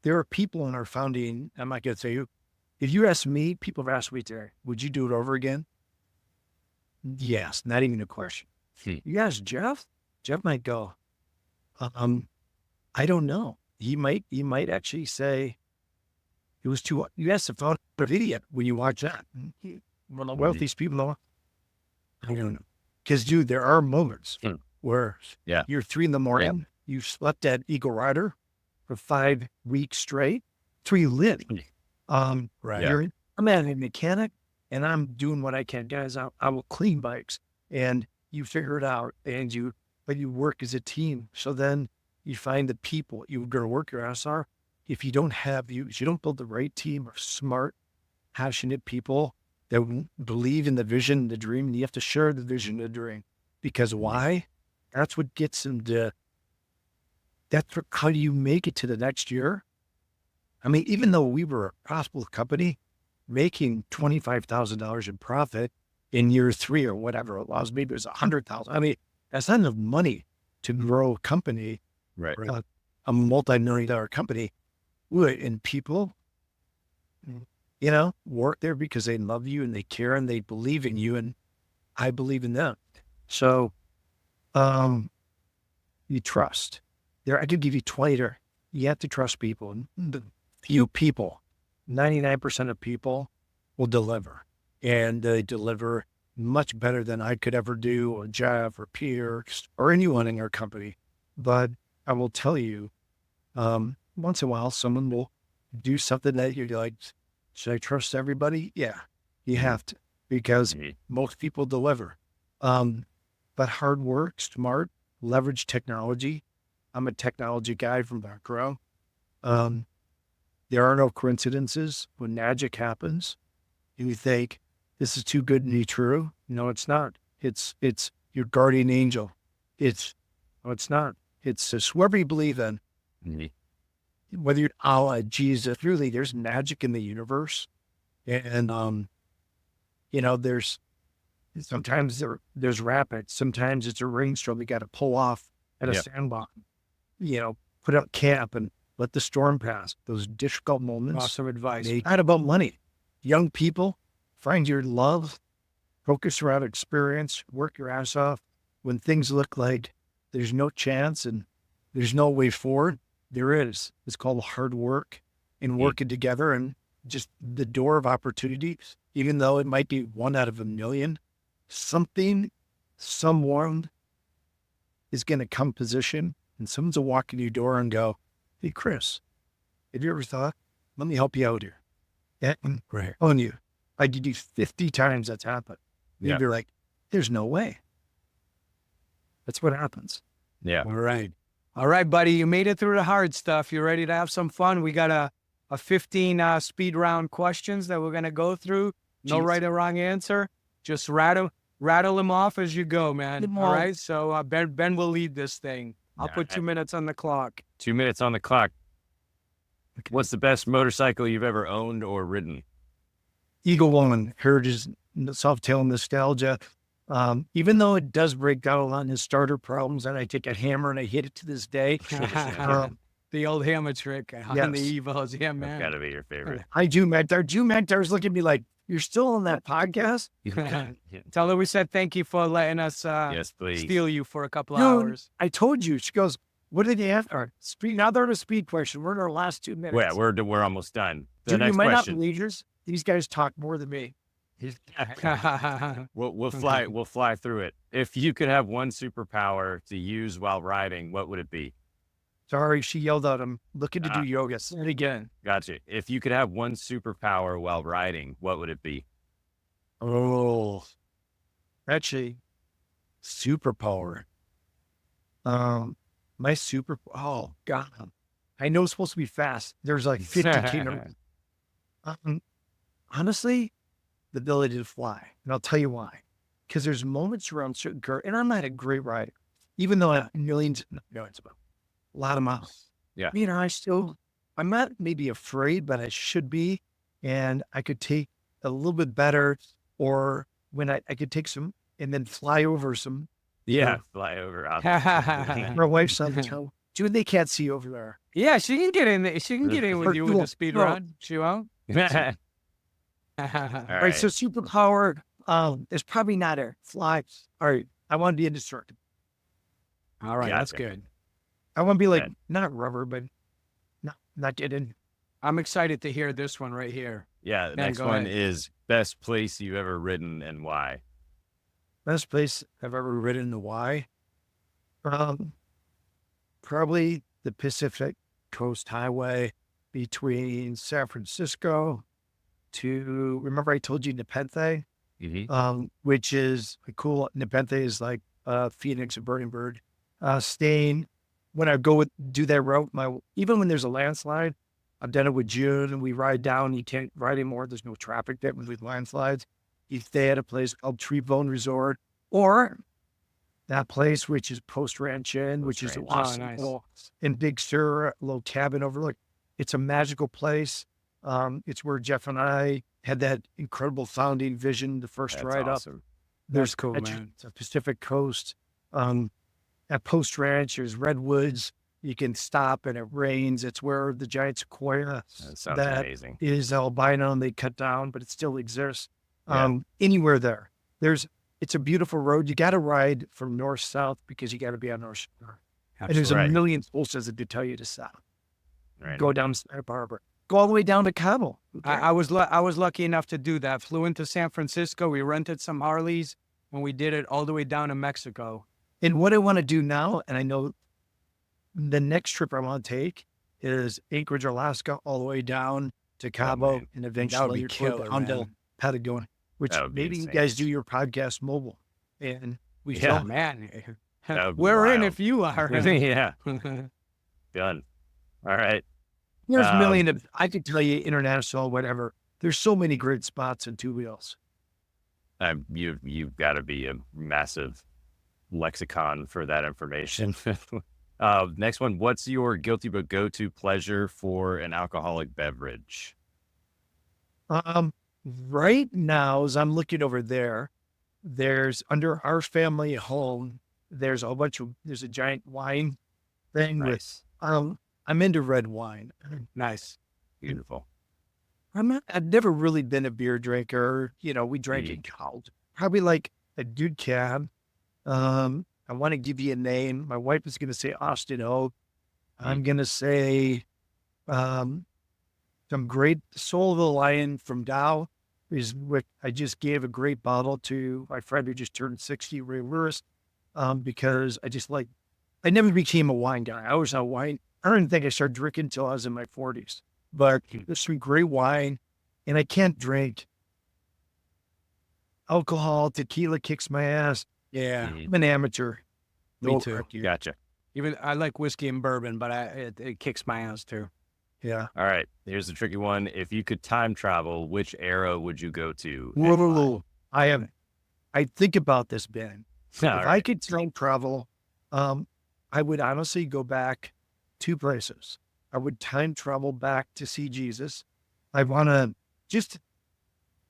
B: there are people in our founding. I'm not gonna say you. If you ask me, people have asked me today, would you do it over again? Yes, not even a question. You ask Jeff. Jeff might go. I don't know. He might actually say it was too. You asked the founder of idiot when you watch that. One of the wealthiest people know. I don't know. Because, dude, there are moments where you're 3 a.m. You slept at EagleRider for 5 weeks straight. 3 lit. Right. I'm at a mechanic and I'm doing what I can. Guys, I will clean bikes and you figure it out but you work as a team. So then you find the people you're going to work your ass off. If you don't build the right team of smart, passionate people that believe in the vision, the dream, and you have to share the vision, the dream. Because why? That's what gets them to, how do you make it to the next year? I mean, even though we were a profitable company, making $25,000 in profit in year 3 or whatever it was, maybe it was 100,000. I mean, that's not enough money to grow a company,
A: Right.
B: a multi-million-dollar company. And people, work there because they love you and they care and they believe in you, and I believe in them. So, you trust. I could give you 20 there. You have to trust people. And the few people, 99% of people will deliver. And they deliver much better than I could ever do, or Jeff or Peter or anyone in our company. But I will tell you, once in a while, someone will do something that you're like, should I trust everybody? Yeah, you have to, because most people deliver. But hard work, smart, leverage technology. I'm a technology guy from background. There are no coincidences. When magic happens, you think this is too good to be true. No, it's not. It's your guardian angel. It's not. It's just whoever you believe in. Whether you're Allah, Jesus, really, there's magic in the universe. And, there's sometimes there's rapids. Sometimes it's a rainstorm you got to pull off at a sandbar. Put up camp and let the storm pass. Those difficult moments.
E: Awesome advice.
B: It's not about money. Young people, find your love, focus around experience, work your ass off. When things look like there's no chance and there's no way forward, there is. It's called hard work and working together, and just the door of opportunity, even though it might be 1 out of a million, someone is going to come position, and someone's going to walk in your door and go, hey, Chris, have you ever thought, let me help you out here? Yeah, right. On you. I did you 50 times that's happened.
A: Yeah.
B: You're like, there's no way. That's what happens.
A: Yeah.
E: All right, buddy. You made it through the hard stuff. You ready to have some fun? We got a 15 speed round questions that we're going to go through. No right or wrong answer. Just rattle them off as you go, man. All right. So Ben will lead this thing. I'll put 2 minutes on the clock.
A: 2 minutes on the clock. Okay. What's the best motorcycle you've ever owned or ridden?
B: Eagle One, Heritage, Softail nostalgia. Even though it does break down a lot in his starter problems, and I take a hammer and I hit it to this day.
E: The old hammer trick on the Evos. Yeah, man.
A: That's got to be your favorite.
B: Hi, Drew McIntyre. Drew McIntyre's looking at me like, you're still on that podcast?
E: Tell her we said thank you for letting us
A: yes, please.
E: Steal you for a couple hours.
B: I told you. She goes, what did you have? Now they're on a speed question. We're in our last 2 minutes.
A: Yeah, we're almost done.
B: Dude, you might not believe yours. These guys talk more than me.
A: We'll fly through it. If you could have one superpower to use while riding, what would it be?
B: Sorry, she yelled at him. Looking to do yoga. Say it again.
A: Gotcha. If you could have one superpower while riding, what would it be?
B: Oh, actually, superpower. My oh God, I know it's supposed to be fast. There's like 50 kingdoms. Honestly, the ability to fly. And I'll tell you why. Because there's moments around certain curves, and I'm not a great rider, even though I have millions, about a lot of miles.
A: Yeah.
B: I'm not maybe afraid, but I should be. And I could take a little bit better, or when I could take some and then fly over some.
A: Yeah, fly over.
B: My wife's on the toe. Dude, they can't see over there.
E: Yeah, she can get in there. She can get in with you with the speed run. She won't.
B: All right, so superpower is probably not a fly. All right, I want to be indestructible.
E: All right, that's good.
B: I want to be like, not rubber, but not getting.
E: I'm excited to hear this one right here.
A: Yeah, the next one is best place you've ever ridden and why.
B: Best place I've ever ridden and why? Probably the Pacific Coast Highway between San Francisco to, remember I told you Nepenthe?
A: Mm-hmm.
B: Which is cool. Nepenthe is like Phoenix and Burning Bird. Staying, when I do that route, even when there's a landslide, I've done it with June and we ride down. You can't ride anymore. There's no traffic there with landslides. You stay at a place called Tree Bone Resort, or that place, which is Post Ranch Inn, which is
A: Ranch.
B: awesome.
E: Nice.
B: In Big Sur, a little cabin overlook. It's a magical place. It's where Jeff and I had that incredible founding vision, the first
A: That's
B: ride
A: awesome.
B: up. There's
E: cool,
B: It's
E: man.
B: the Pacific Coast. At Post Ranch, there's redwoods. You can stop and it rains. It's where the giant sequoia
A: That sounds
B: that
A: amazing.
B: is albino and they cut down, but it still exists.
A: Yeah.
B: Anywhere there. It's a beautiful road. You got to ride from north south because you got to be on North Shore. And there's
A: Right.
B: a million sources that tell you to stop.
A: Right.
B: Go down to Santa Barbara. Go all the way down to Cabo.
E: I was lucky enough to do that. Flew into San Francisco. We rented some Harleys and we did it all the way down to Mexico.
B: And what I want to do now, and I know the next trip I want to take is Anchorage, Alaska, all the way down to Cabo,
A: man.
B: and
E: That would
B: eventually
E: be
B: you're
E: killer,
B: down to
E: man.
B: Patagonia, which
A: That would be
B: maybe you
A: insane.
B: guys do your podcast mobile, and we
A: Yeah.
B: film.
E: Man,
A: That would be
E: we're in
A: wild.
E: if you are.
A: Yeah. Done. All right.
B: There's a million of, I could tell you international, whatever. There's so many great spots in two wheels.
A: You've got to be a massive lexicon for that information. Next one. What's your guilty but go-to pleasure for an alcoholic beverage?
B: Right now, as I'm looking over there, there's under our family home, there's a giant wine thing
A: Nice.
B: with, I'm into red wine.
E: Nice.
A: Beautiful.
B: I've never really been a beer drinker. We drank it cold. Probably like a dude cab. I want to give you a name. My wife is going to say Austin Oak. I'm going to say, some great Soul of the Lion from Dow is what I just gave a great bottle to my friend who just turned 60, Ray Lewis, because I never became a wine guy. I was a wine. I don't even think I started drinking until I was in my 40s. But there's some great wine, and I can't drink alcohol. Tequila kicks my ass.
E: Yeah,
B: I'm an amateur.
E: Me
B: No
E: too.
B: crack you.
A: Gotcha.
E: even I like whiskey and bourbon, but it kicks my ass too.
B: Yeah.
A: All right. Here's the tricky one. If you could time travel, which era would you go to?
B: Whoa. I think about this, Ben.
A: All
B: If I
A: right.
B: could time travel, I would honestly go back two places. I would time travel back to see Jesus. I want to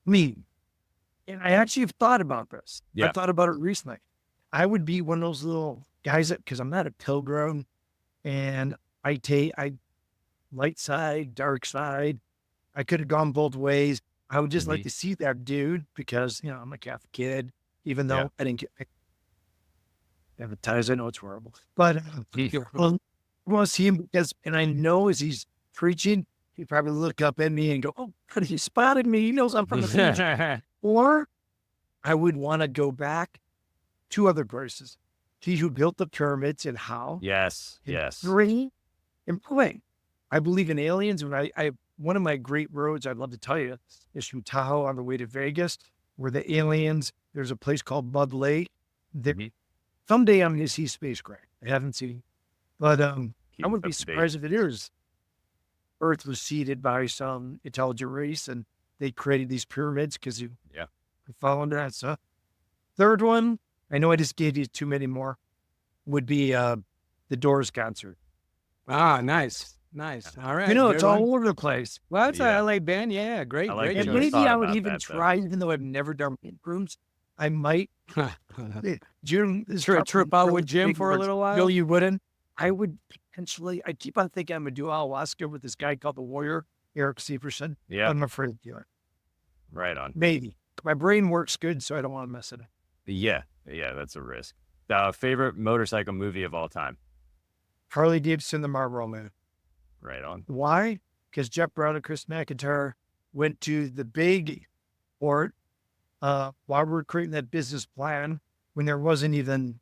B: and I actually have thought about this.
A: Yeah.
B: I thought about it recently. I would be one of those little guys because I'm not a pilgrim, and I light side, dark side. I could have gone both ways. I would just like to see that dude because, I'm a Catholic kid, even though
A: Yeah.
B: I didn't get baptized. I know it's horrible, but I want to see him and I know as he's preaching, he'd probably look up at me and go, "Oh, but he spotted me. He knows I'm from the future." Or I would want to go back to other places. He who built the pyramids and how.
A: Yes.
B: and
A: Yes.
B: Three, and play. I believe in aliens. When one of my great roads I'd love to tell you is from Tahoe on the way to Vegas, where the aliens, there's a place called Bud Lake. Someday I'm going to see spacecraft. I haven't seen, but I
A: Keep
B: wouldn't be
A: up to date.
B: surprised if it is. Earth was seeded by some intelligent race, and they created these pyramids because you follow into that stuff. Third one, I know I just gave you too many more, would be the Doors concert.
E: Ah, nice. All right.
B: It's
E: good one.
B: all over the place.
E: Well, it's
A: Yeah.
E: a LA band. Yeah, great.
A: I like
E: great
A: it.
B: And
A: Never
E: choice.
B: maybe
A: thought
B: I would
A: about
B: even
A: that, though.
B: try, even though I've never done rooms, I might. June is
E: Trip out with Jim for a little while?
B: No, you wouldn't. I would potentially. I keep on thinking I'm gonna do ayahuasca with this guy called the Warrior, Eric Severson.
A: Yeah.
B: I'm afraid to do it.
A: Right on.
B: Maybe my brain works good, so I don't want to mess it up.
A: Yeah. That's a risk. Favorite motorcycle movie of all time.
B: Harley Davidson, the Marlboro Man.
A: Right on.
B: Why? Because Jeff Brown and Chris McIntyre went to the big port while we were creating that business plan when there wasn't even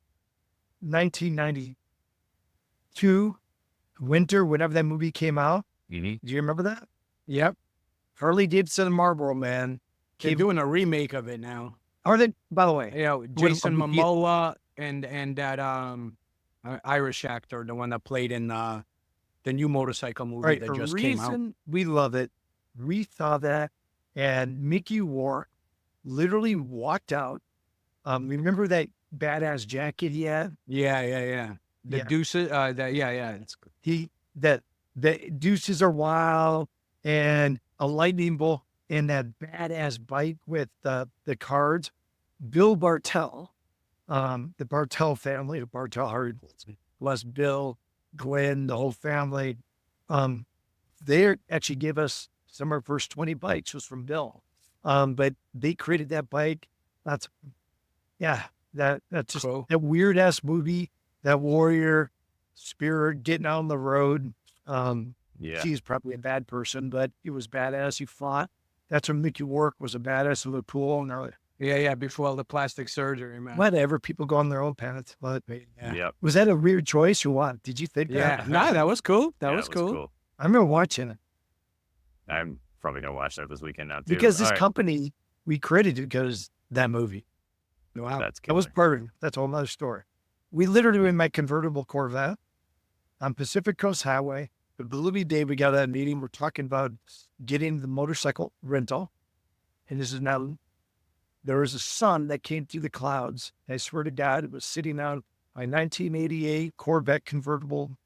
B: 1992 winter, whenever that movie came out.
A: Mm-hmm.
B: Do you remember that?
E: Yep.
B: Harley Davidson and Marlboro Man.
E: They're doing a remake of it now.
B: Are they, by the way?
E: Jason
B: What-
E: Momoa and that Irish actor, the one that played in the new motorcycle movie
B: Right,
E: that
B: the
E: just came out.
B: reason we love it, we saw that, and Mickey Ward literally walked out. Remember that badass jacket he had.
E: Yeah. The
B: Yeah.
E: deuces. Yeah. It's
B: The deuces are wild, and a lightning bolt, and that badass bike with the cards. Bill Bartell, the Bartell family, the Bartell Harley, plus Bill, Glenn, the whole family. They actually gave us some of our first 20 bikes was from Bill. But they created that bike. That's just
E: cool.
B: that weird ass movie, that warrior spirit getting out on the road.
A: Yeah.
B: She's probably a bad person, but he was badass. He fought. That's when Mickey Rourke was a badass in the pool. And they're like,
E: Yeah. Before all the plastic surgery, man.
B: whatever, people go on their own paths. But
A: Yep.
B: was that a weird choice or what? Did you think
E: Yeah.
B: that?
E: No, that was cool. That
A: Yeah,
E: was
A: it
E: cool.
B: I remember watching it
A: I'm probably gonna watch that this weekend now too.
B: because this
A: All right.
B: company, we created it because that movie.
E: Wow.
A: That's
B: That was
A: killer.
B: part of it. That's a whole other story. We literally were in my convertible Corvette on Pacific Coast Highway. The Blue Day, we got a meeting. We're talking about getting the motorcycle rental. And this is now, there was a sun that came through the clouds. I swear to God, it was sitting on my 1988 Corvette convertible.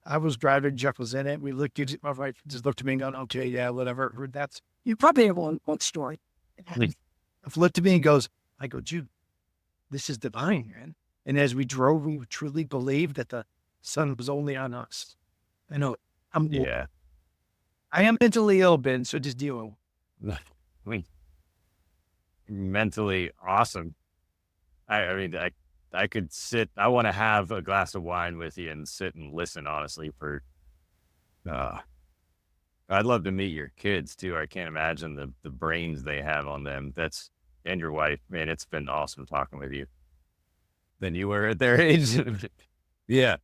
B: I was driving, Jeff was in it. We looked at it, my wife just looked at me and gone, okay, yeah, whatever. Heard that's, you probably have one story. Looked at me and goes, I go, Jude, this is divine, man. And as we drove, we truly believed that the sun was only on us. I know.
A: Yeah.
B: I am mentally ill, Ben, so just deal with it.
A: I mean, mentally awesome. I mean, I could sit. I want to have a glass of wine with you and sit and listen. Honestly, for I'd love to meet your kids too. I can't imagine the brains they have on them. And your wife, man. It's been awesome talking with you. Than you were at their age. Yeah.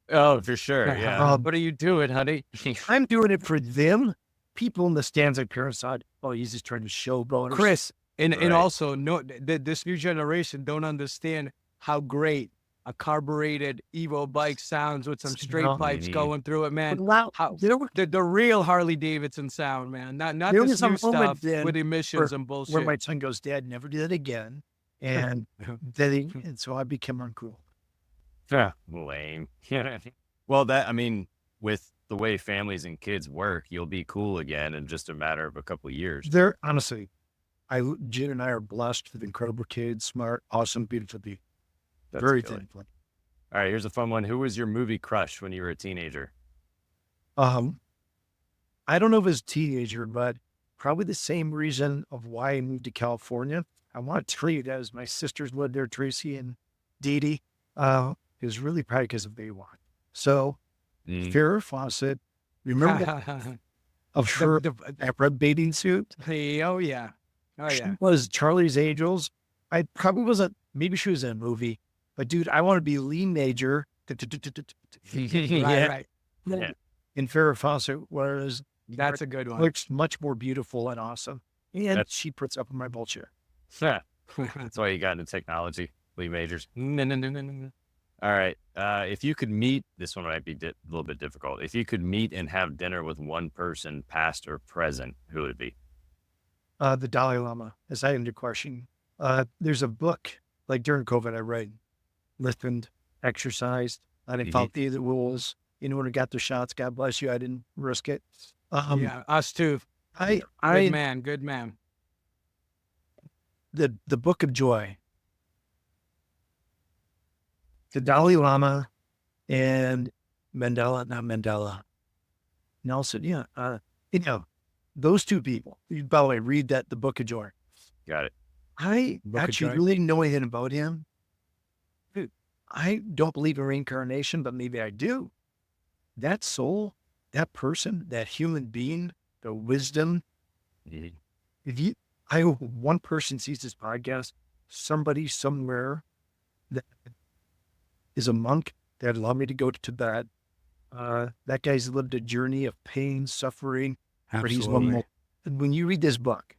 A: Oh, for sure. Yeah.
E: What are you doing, honey?
B: I'm doing it for them. People in the stands like parents thought, oh, he's just trying to showboat.
E: Chris, and
A: Right.
E: also this new generation don't understand how great a carbureted Evo bike sounds with some straight
B: No.
E: pipes
A: Mhm.
E: going through it, man.
B: Wow.
E: How
B: There were-
E: the real Harley Davidson sound, man. Not
B: There
E: this
B: was a
E: new
B: moment
E: stuff
B: then
E: with emissions and
B: where
E: bullshit.
B: my son goes, Dad, never do that again. And and so I became uncool.
A: Yeah. Lame. Yeah. Well, I mean, with the way families and kids work, you'll be cool again in just a matter of a couple of years.
B: They're honestly, Jen and I are blessed with incredible kids, smart, awesome, beautiful people.
A: That's
B: Very
A: killer.
B: thankful.
A: All right, here's a fun one. Who was your movie crush when you were a teenager?
B: I don't know if as a teenager, but probably the same reason of why I moved to California. I want to treat it as my sisters lived there, Tracy and Dee Dee. It was really probably because of Baywatch. So Farrah Fawcett, remember that of her red bathing suit?
E: Oh yeah.
B: She was Charlie's Angels. I probably wasn't, maybe she was in a movie, but dude, I want to be Lee Major.
E: Right.
A: Yeah.
B: In Farrah Fawcett, whereas
E: That's a good one.
B: looks much more beautiful and awesome. And
A: That's-
B: she puts up in my bullshit.
A: Yeah. That's why you got into technology, Lee Majors. No. All right. If you could meet, this one might be a little bit difficult. If you could meet and have dinner with one person, past or present, who would it be?
B: The Dalai Lama, as I ended question. There's a book, like during COVID, I read, listened, exercised. I didn't follow the rules. Anyone who got their shots, God bless you. I didn't risk it.
E: Yeah, us too.
B: I
E: Good man.
B: the Book of Joy, the Dalai Lama and Nelson. Yeah. Those two people, by the way, read the Book of Joy.
A: Got it.
B: I
E: Book of
B: actually
E: Joy?
B: really didn't know anything about him. Dude, I don't believe in reincarnation, but maybe I do. That soul, that person, that human being, the wisdom. I hope one person sees this podcast, somebody somewhere that is a monk that allowed me to go to Tibet. That guy's lived a journey of pain, suffering. But he's one more. And when you read this book,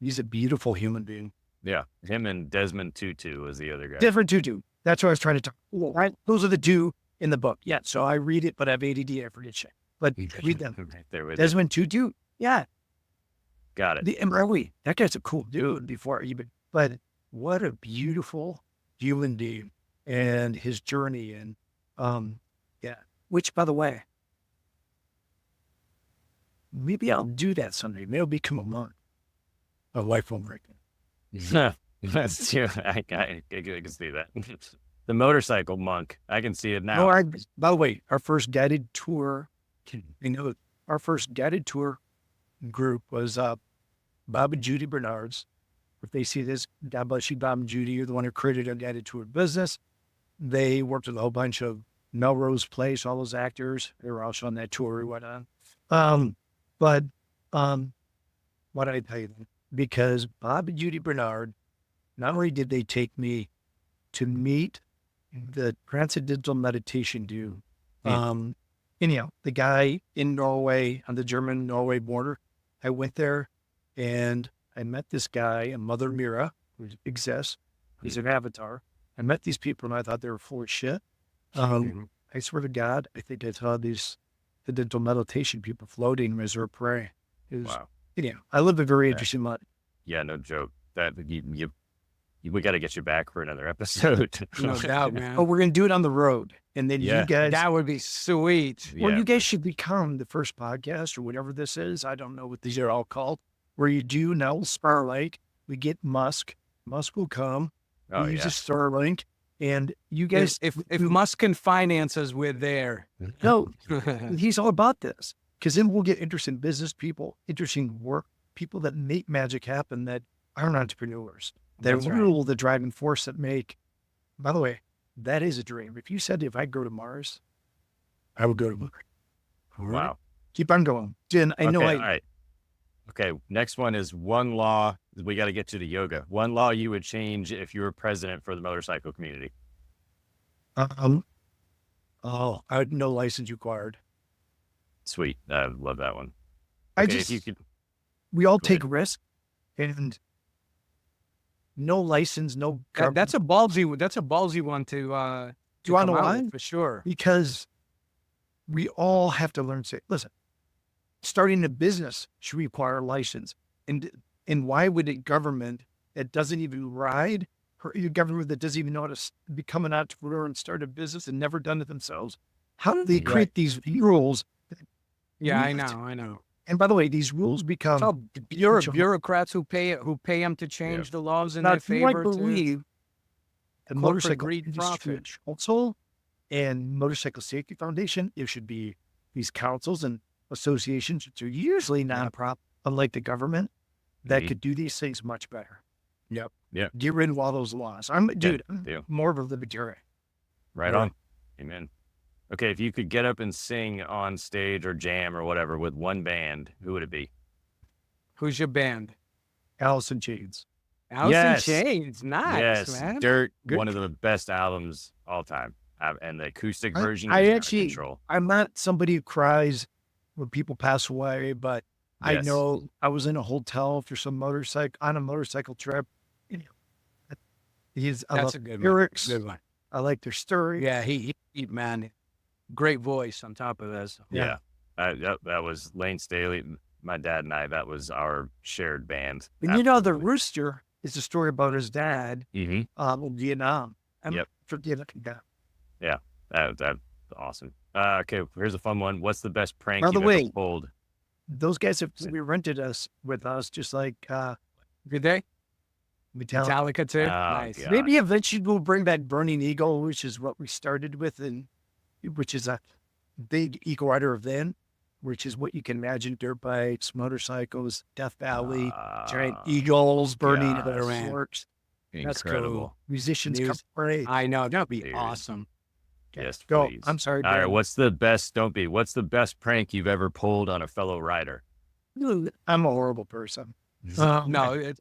B: he's a beautiful human being.
A: Yeah. Him and Desmond Tutu was the other guy.
B: Different Tutu. That's what I was trying to talk. Right? Those are the two in the book. Yeah. So I read it, but I have ADD. I forget shit. But read them.
A: Right there with
B: Desmond Tutu. Yeah.
A: Got it.
B: And really, that guy's a cool dude before even, but what a beautiful human being and his journey. And, which by the way, maybe I'll do that someday. Maybe I'll become a monk. A lifelong breaking.
A: That's true. I can see that. The motorcycle monk. I can see it now.
B: No, by the way, our first guided tour, our first guided tour group was Bob and Judy Bernard's. If they see this, God bless you, Bob and Judy. You're the one who created a guided tour business. They worked with a whole bunch of Melrose Place, all those actors. They were also on that tour and whatnot. But what did I tell you then? Because Bob and Judy Bernard, not only did they take me to meet the transcendental meditation dude, anyhow, the guy in Norway on the German-Norway border, I went there and I met this guy, and Mother Mira, who exists. He's an avatar. I met these people and I thought they were full of shit. I swear to God, I think I saw these the dental meditation people floating as they were praying. It was,
A: Wow.
B: I live a very interesting life.
A: Yeah, no joke. That we got to get you back for another episode.
E: No doubt, man.
B: Oh, we're going to do it on the road. And then you guys,
E: That would be sweet.
B: well,
A: Yeah.
B: you guys should become the first podcast or whatever this is. I don't know what these are all called. Where you do now Starlink. We get Musk. Musk will come.
A: Oh,
B: we use
A: yeah.
B: a Starlink. And you guys,
E: If Musk can finance us, we're there.
B: no, he's all about this. Because then we'll get interesting business people, interesting work people that make magic happen that aren't entrepreneurs. That
E: That's right.
B: rule the driving force that make. By the way, that is a dream. If you said if I go to Mars, I would go to Mars.
A: Wow.
B: Keep on going. Jen, I know
A: All right. Okay. Next one is one law. We got to get you to yoga. One law you would change if you were president for the motorcycle community.
B: I had no license required.
A: Sweet. I love that one.
B: I
A: Okay,
B: just,
A: if you could,
B: we all
A: go
B: take risks and no license, no government.
E: That's a ballsy one to
B: Do you want to
E: come
B: know
E: out
B: why?
E: with, for sure.
B: Because we all have to learn to say, listen, starting a business should require a license. And why would a government that doesn't even ride, or a government that doesn't even know how to become an entrepreneur and start a business and never done it themselves, how do they create these rules?
E: Yeah,
B: We have
E: I know.
B: And by the way, these rules
E: It's
B: become
E: all bureaucrats who pay them to change the laws in
B: now,
E: their
B: if you might
E: favor.
B: believe the
E: corporate
B: motorcycle
E: greed
B: industry
E: profit.
B: council and Motorcycle Safety Foundation, it should be these councils and associations, which are usually nonprofit, unlike the government, that
A: Mhm.
B: could do these things much better. Yep.
A: Yeah.
B: Get rid of all those laws. I'm more of a libertarian.
A: right
B: Right.
A: on. Amen. Okay. If you could get up and sing on stage or jam or whatever with one band, who would it be?
E: Who's your band?
B: Alice in Chains.
E: Alice
A: Yes.
E: in Chains. Nice,
A: Yes.
E: man.
A: Dirt,
B: Good.
A: one of the best albums all time. And the acoustic
B: I-
A: version
B: I
A: is out of
B: actually-
A: control.
B: I'm not somebody who cries when people pass away, but I
A: Yes.
B: know I was in a hotel for some on a motorcycle trip. I
E: That's
B: love
E: a good
B: lyrics.
E: one. Good one.
B: I like their story.
E: Yeah, he man, great voice on top of this.
A: Yeah. That was Lane Staley, my dad and I. That was our shared band.
B: And you know, the rooster is a story about his dad
A: Mm-hmm.
B: in Vietnam.
A: Yep. That's awesome. Okay, here's a fun one. What's the best prank
B: By the
A: you've
B: way-
A: ever pulled?
B: Those guys have rented us with us, just like
E: Good day.
B: Metallica.
E: Metallica too.
A: Oh,
E: Nice.
A: God.
B: Maybe eventually we'll bring back Burning Eagle, which is what we started with, and which is a big EagleRider event, which is what you can imagine: dirt bikes, motorcycles, Death Valley, giant eagles burning
A: gosh.
B: fireworks,
E: That's
A: Incredible.
E: cool.
B: musicians come
E: Music.
B: parade.
E: I know. That'd be
A: Dude.
E: awesome.
A: Yes,
B: Go.
A: please.
B: I'm sorry.
A: All right,
B: Dan.
A: what's the best prank you've ever pulled on a fellow rider?
B: I'm a horrible person.
E: No,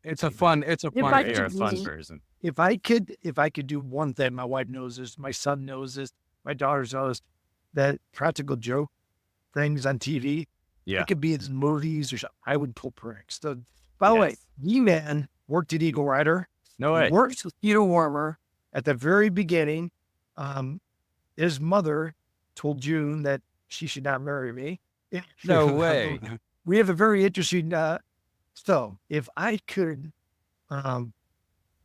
E: it's a fun. It's a
B: If
E: fun.
B: I
A: You're a
B: could
A: fun
B: be-
A: person.
B: If I could do one thing, my wife knows this, my son knows this, my daughter knows that practical joke things on TV.
A: Yeah.
B: It could be in movies or something. I would pull pranks. So, by the way,
A: Yes.
B: E-Man worked at EagleRider.
A: No way.
B: Worked with Peter Warmer at the very beginning. His mother told June that she should not marry me.
E: No way.
B: We have a very interesting So if I could,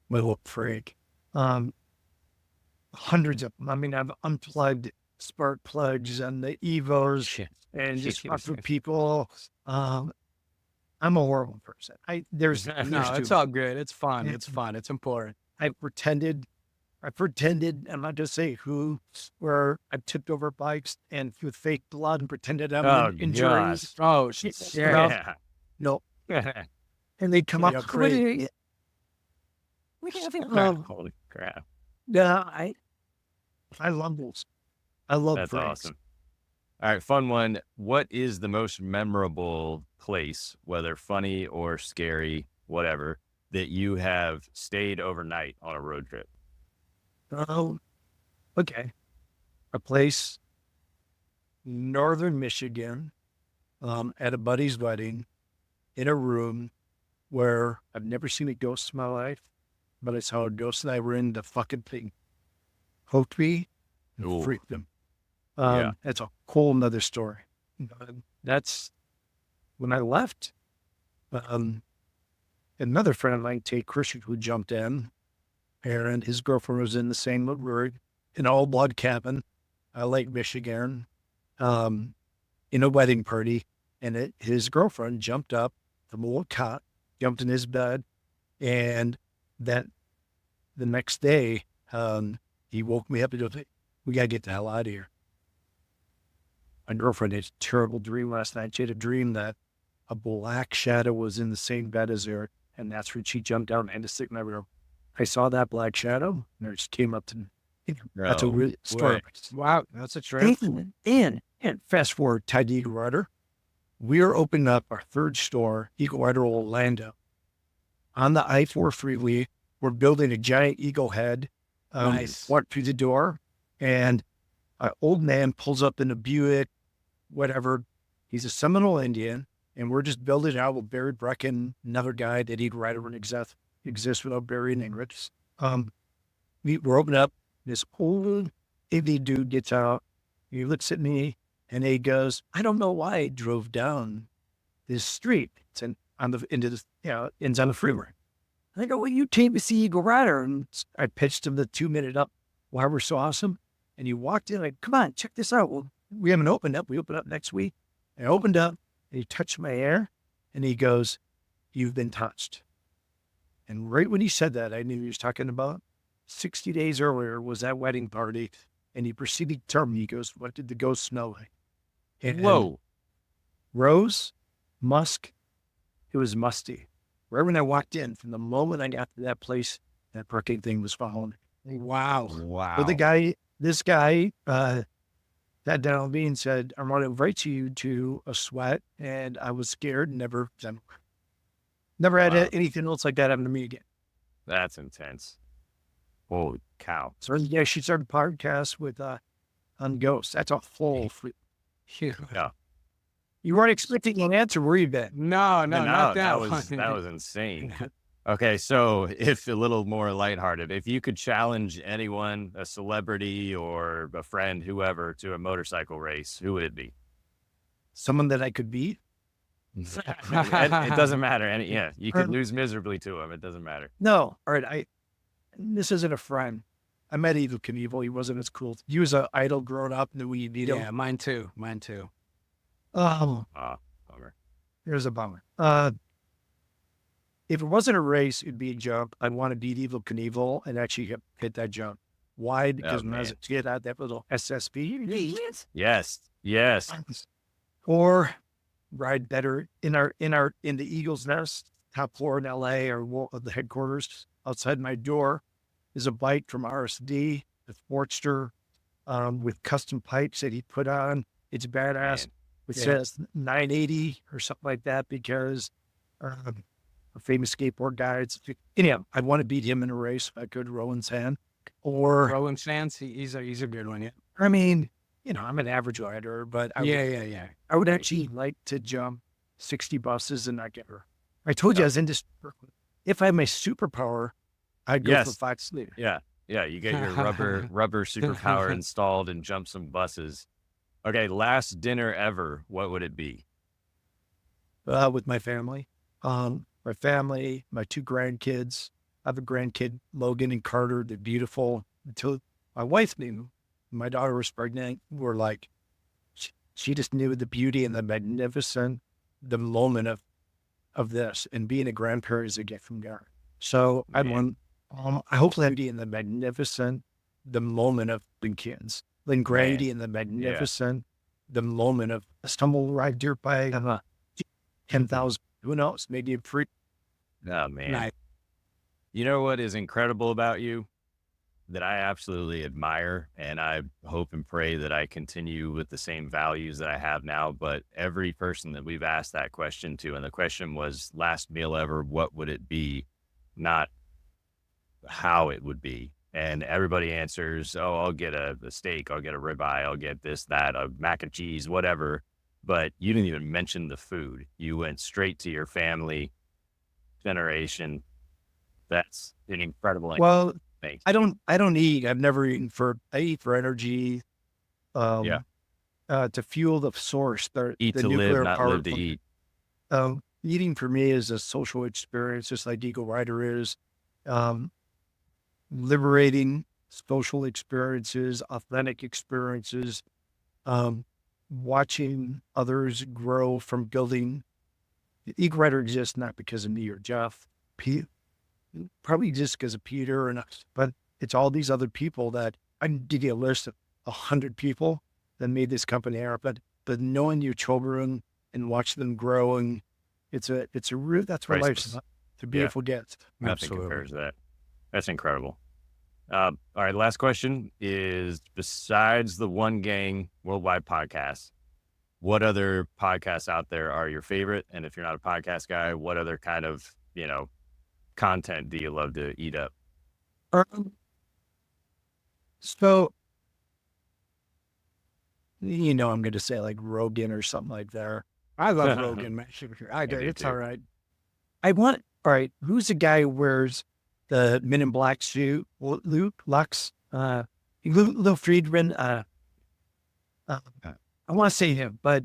B: little freak, hundreds of them. I mean, I've unplugged spark plugs and the Evos and just talked with people. I'm a horrible person. There's
E: No, it's all good. It's fun. It's fun. It's important.
B: I pretended, I'm not just say who, where I've tipped over bikes and with fake blood and pretended I'm injuries.
E: Oh,
B: Yeah. No. And they come up.
E: Great.
A: Holy crap.
B: Yeah, I love those. I love
A: That's
B: breaks.
A: awesome. All right, fun one. What is the most memorable place, whether funny or scary, whatever, that you have stayed overnight on a road trip?
B: Oh, okay. A place, northern Michigan, at a buddy's wedding, in a room where I've never seen a ghost in my life, but I saw a ghost and I were in the fucking thing. Hooked me and
A: Ooh.
B: freaked them.
A: Yeah.
B: That's a whole nother story. That's when I left. Another friend of mine, Tate Christian, who jumped in, and his girlfriend was in the same room, in an all-blood cabin, Lake Michigan, in a wedding party, and his girlfriend jumped up from a little cot, jumped in his bed, and that the next day, he woke me up and goes, "We gotta get the hell out of here." My girlfriend had a terrible dream last night. She had a dream that a black shadow was in the same bed as her, and that's when she jumped down and stick in my room. I saw that black shadow, and it just came up to me. That's a real story.
E: Wow, that's a trip.
B: And fast forward, Tide EagleRider. We are opening up our third store, EagleRider Orlando. On the I-4 freeway, we're building a giant eagle head.
E: Nice.
B: Walk through the door, and an old man pulls up in a Buick, whatever. He's a Seminole Indian, and we're just building it out with Barry Brecken, another guy that EagleRider wouldn't exist without Barry and Ingrid. We're opening up. This old Indian dude gets out. He looks at me, and he goes, "I don't know why I drove down this street. It's ends on the freeway." I go, "Well, you came to see EagleRider." And I pitched him the 2-minute up why we're so awesome. And he walked in like, "Come on, check this out." Well, we haven't opened up. We open up next week. I opened up and he touched my hair and he goes, "You've been touched." And right when he said that, I knew he was talking about 60 days earlier was that wedding party. And he proceeded to tell me, he goes, "What did the ghost smell like?" And
A: Whoa.
B: rose, musk. It was musty. Right when I walked in, from the moment I got to that place, that parking thing was following me.
E: Wow.
B: But this guy, sat down with me and said, "I'm going to invite you to a sweat." And I was scared and never had anything else like that happen to me again.
A: That's intense. Holy cow.
B: So yeah, she started a podcast with, on ghosts. That's a whole
A: Yeah.
B: You weren't expecting an answer, were you, Ben?
E: No, not that
A: That was insane. Okay, so if a little more lighthearted, if you could challenge anyone, a celebrity or a friend, whoever, to a motorcycle race, who would it be?
B: Someone that I could beat?
A: It doesn't matter. You could lose miserably to him. It doesn't matter.
B: No. All right. This isn't a friend. I met Eagle Knievel. He wasn't as cool. He was an idol growing up. Knew we need him.
E: Yeah, mine too.
B: Oh,
A: Bummer.
B: here's a bummer. If it wasn't a race, it'd be a jump. I'd want to beat Eagle Knievel and actually hit that jump. Why? Because when I was a kid, I had that little SSB.
A: Yes.
B: Or ride better in the Eagle's Nest, top floor in LA, or the headquarters. Outside my door is a bike from RSD, the Sportster, with custom pipes that he put on. It's badass. It says 980 or something like that because a famous skateboard guy. Anyhow, I want to beat him in a race if I could. Rowan Sand. Or
E: Rowan Sands, he's a good one, yeah.
B: I mean, I'm an average rider, but I would actually like to jump 60 buses and not get her. I told you I was into. If I had my superpower, I'd go for Fox Leader.
A: Yeah. You get your rubber superpower installed and jump some buses. Okay, last dinner ever. What would it be?
B: With my family. my family, my 2 grandkids. I have a grandkid, Logan and Carter. They're beautiful. Until my wife knew my daughter was pregnant, we're like, she just knew the beauty and the magnificent, the moment of this, and being a grandparent is a gift from God. So I want, I hope that be in the magnificent, the moment of being kids, then Grady and the magnificent, the moment of a stumble ride dirt bike, 10,000, who knows, maybe a free.
A: Oh, man.
E: Nice.
A: You know what is incredible about you that I absolutely admire, and I hope and pray that I continue with the same values that I have now, but every person that we've asked that question to, and the question was last meal ever, what would it be? Not how it would be. And everybody answers, oh, I'll get a steak, I'll get a ribeye, I'll get this, that, a mac and cheese, whatever. But you didn't even mention the food. You went straight to your family generation. That's an incredible.
B: Well,
A: thing.
B: I don't eat. I've never eaten I eat for energy, to fuel the source.
A: Eat
B: the
A: to
B: nuclear
A: live, not
B: power
A: live to eat.
B: Eating for me is a social experience, just like EagleRider is. Liberating social experiences, authentic experiences, watching others grow from building. EagleRider exists not because of me or Jeff, probably just because of Peter and us, but it's all these other people that I can give you a list of 100 people that made this company happen. But knowing your children and watch them grow, and it's a real, that's what life's about. It's a beautiful gift.
A: Nothing compares to that. That's incredible. All right. Last question is, besides the One Gang Worldwide podcast, what other podcasts out there are your favorite? And if you're not a podcast guy, what other kind of, content do you love to eat up?
B: So, I'm going to say like Rogan or something like that.
E: I love Rogan, man. I do.
A: Me
E: It's
A: too.
E: all right.
B: All right, who's the guy who wears the Men in Black suit? Luke Lux, Lil Friedman. I want to say him, but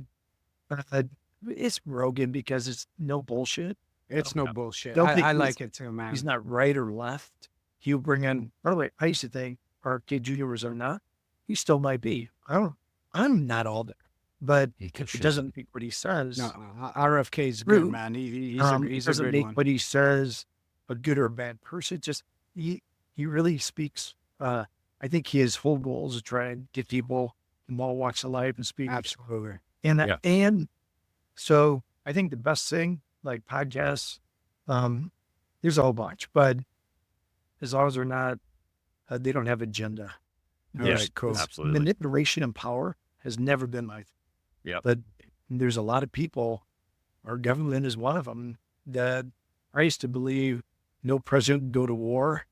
B: it's Rogan because it's no bullshit.
E: It's no bullshit.
B: Don't think
E: I
B: he's-
E: like it too, man.
B: He's not right or left. He'll bring in, by the way, I used to think RFK Jr. was or not. He still might be. I'm not all there, but it doesn't make what he says.
E: No, RFK is
B: True.
E: good, man. He's a
B: doesn't
E: good
B: make
E: one.
B: what he says a good or a bad person. Just he really speaks. I think his whole goal is to try and get people from all walks of life and speak.
E: Absolutely.
B: And so I think the best thing, like podcasts, there's a whole bunch, but as long as they're not, they don't have agenda.
A: Yes,
B: Right, cool.
A: absolutely.
B: Manipulation and power has never been my thing.
A: Yep.
B: But there's a lot of people, our government is one of them, that I used to believe no president would go to war.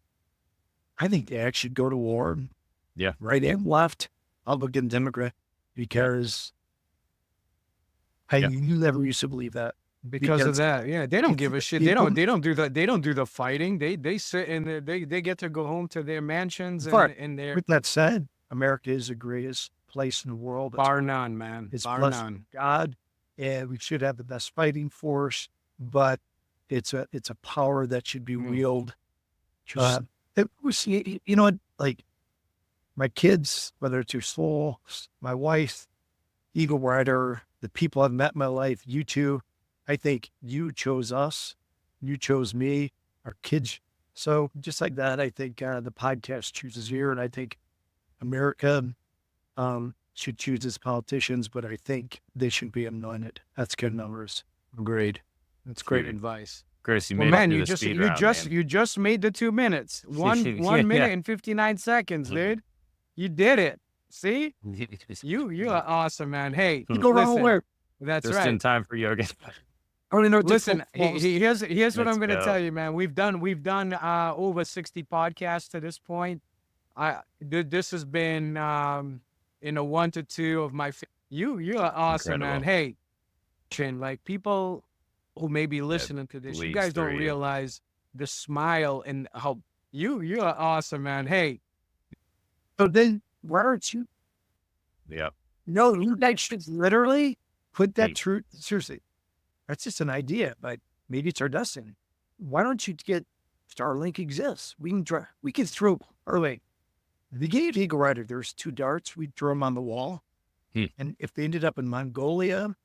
B: I think they actually go to war.
A: Yeah.
B: Right and left, Republican, Democrat, because you never used to believe that.
E: Because of that, yeah, they don't give a shit.
B: people-
E: They don't do the fighting. They sit in there. They get to go home to their mansions
B: But
E: and their
B: With that said, America is the greatest place in the world.
E: bar none, man.
B: It's
E: Bar
B: blessed
E: none.
B: God, and we should have the best fighting force, but it's a power that should be wielded. It was, you know what, like my kids, whether it's your soul, my wife, EagleRider, the people I've met in my life, you two, I think you chose us, you chose me, our kids. So just like that, I think the podcast chooses you, and I think America should choose its politicians, but I think they should be anointed. That's good numbers.
E: Agreed. That's great
A: Beauty.
E: advice.
A: Chris, you
E: Well,
A: made
E: man,
A: it
E: you
A: through the speed round, man.
E: you just made the 2 minutes. One
A: Yeah.
E: minute and 59 seconds, dude. You did it. See, you are awesome, man. Hey,
B: You go wrong
E: listen,
B: where?
E: that's
A: Just
E: right.
A: in time for yoga.
B: I don't even know what to
E: Listen,
B: call-
E: here's what
A: Let's
E: I'm going to
A: go.
E: tell you, man. We've done over 60 podcasts to this point. This has been in a 1 to 2 of my. You are awesome, man.
A: Incredible.
E: Hey, like people who may be listening to this, you guys don't
A: three.
E: realize the smile and how you are awesome, man. Hey,
B: So then, why aren't you?
A: Yep.
B: No, you guys should literally put that
A: Hey.
B: truth. Seriously, that's just an idea, but maybe it's our destiny. Why don't you get Starlink exists? We can throw, or wait, the beginning of EagleRider, there's 2 darts. We'd throw them on the wall. And if they ended up in Mongolia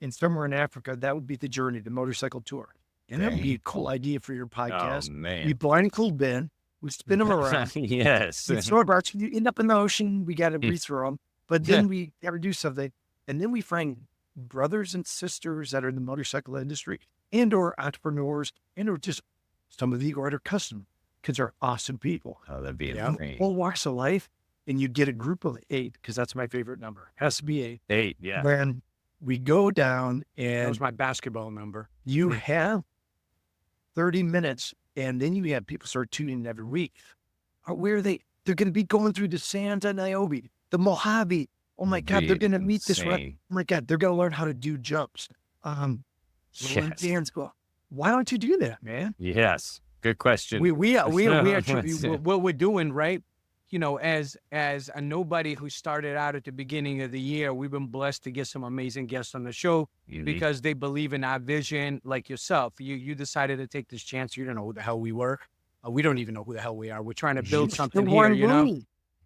B: and somewhere in Africa, that would be the journey, the motorcycle tour. And that would be a cool idea for your podcast.
A: Oh, man.
B: We blindfold Ben, we spin them around.
A: Yes.
B: We throw darts, you end up in the ocean, we got to rethrow them. But then we got to do something. And then we find brothers and sisters that are in the motorcycle industry and or entrepreneurs and or just some of the EagleRider customers, because they're awesome people.
A: Oh, that'd be great.
B: Whole walks of life. And you get a group of 8, because that's my favorite number. Has to be 8.
A: 8, yeah.
B: When we go down
E: That
B: and
E: was my basketball number.
B: you have 30 minutes, and then you have people start tuning in every week. Where are they? They're going to be going through the Santa Niobe, the Mojave. Oh my God, they're going to meet this. Oh my God, they're going to learn how to do jumps. Dance. Why don't you do that, man?
A: Yes. Good question.
E: We actually, what we're doing, right? You know, as a nobody who started out at the beginning of the year, we've been blessed to get some amazing guests on the show because they believe in our vision, like yourself. You decided to take this chance. You don't know who the hell we were. We don't even know who the hell we are. We're trying to build something here, you know?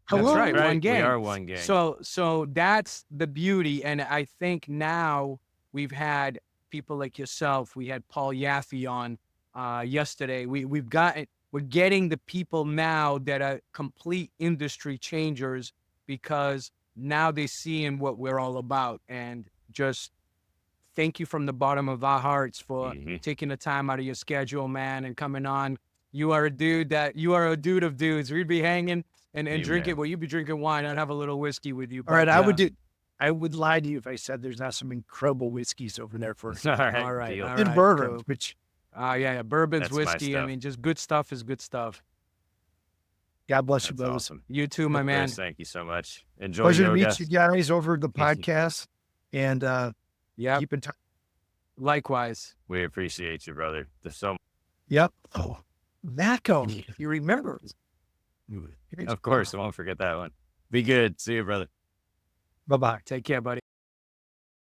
B: Hello.
E: That's right, one game.
A: We are one game.
E: So that's the beauty. And I think now we've had people like yourself. We had Paul Yaffe on yesterday. We're getting the people now that are complete industry changers because now they're seeing what we're all about. And just thank you from the bottom of our hearts for taking the time out of your schedule, man, and coming on. You are a dude of dudes. We'd be hanging and drinking. Well, you'd be drinking wine. I'd have a little whiskey with you.
B: All right, I would lie to you if I said there's not some incredible whiskeys over there for us.
E: All right.
B: And bourbon, which...
E: bourbon's
A: That's
E: whiskey. I mean, just good stuff is good stuff.
B: God bless you,
A: That's
B: both.
A: awesome.
E: You too, my man.
A: Chris, thank you so much. Enjoy
B: Pleasure to
A: yoga.
B: meet you guys over the podcast. And keep in touch.
E: Likewise.
A: We appreciate you, brother. There's so
B: Yep. Oh, Macco. You remember?
A: Of course, I won't forget that one. Be good. See you, brother.
B: Bye-bye.
E: Take care, buddy.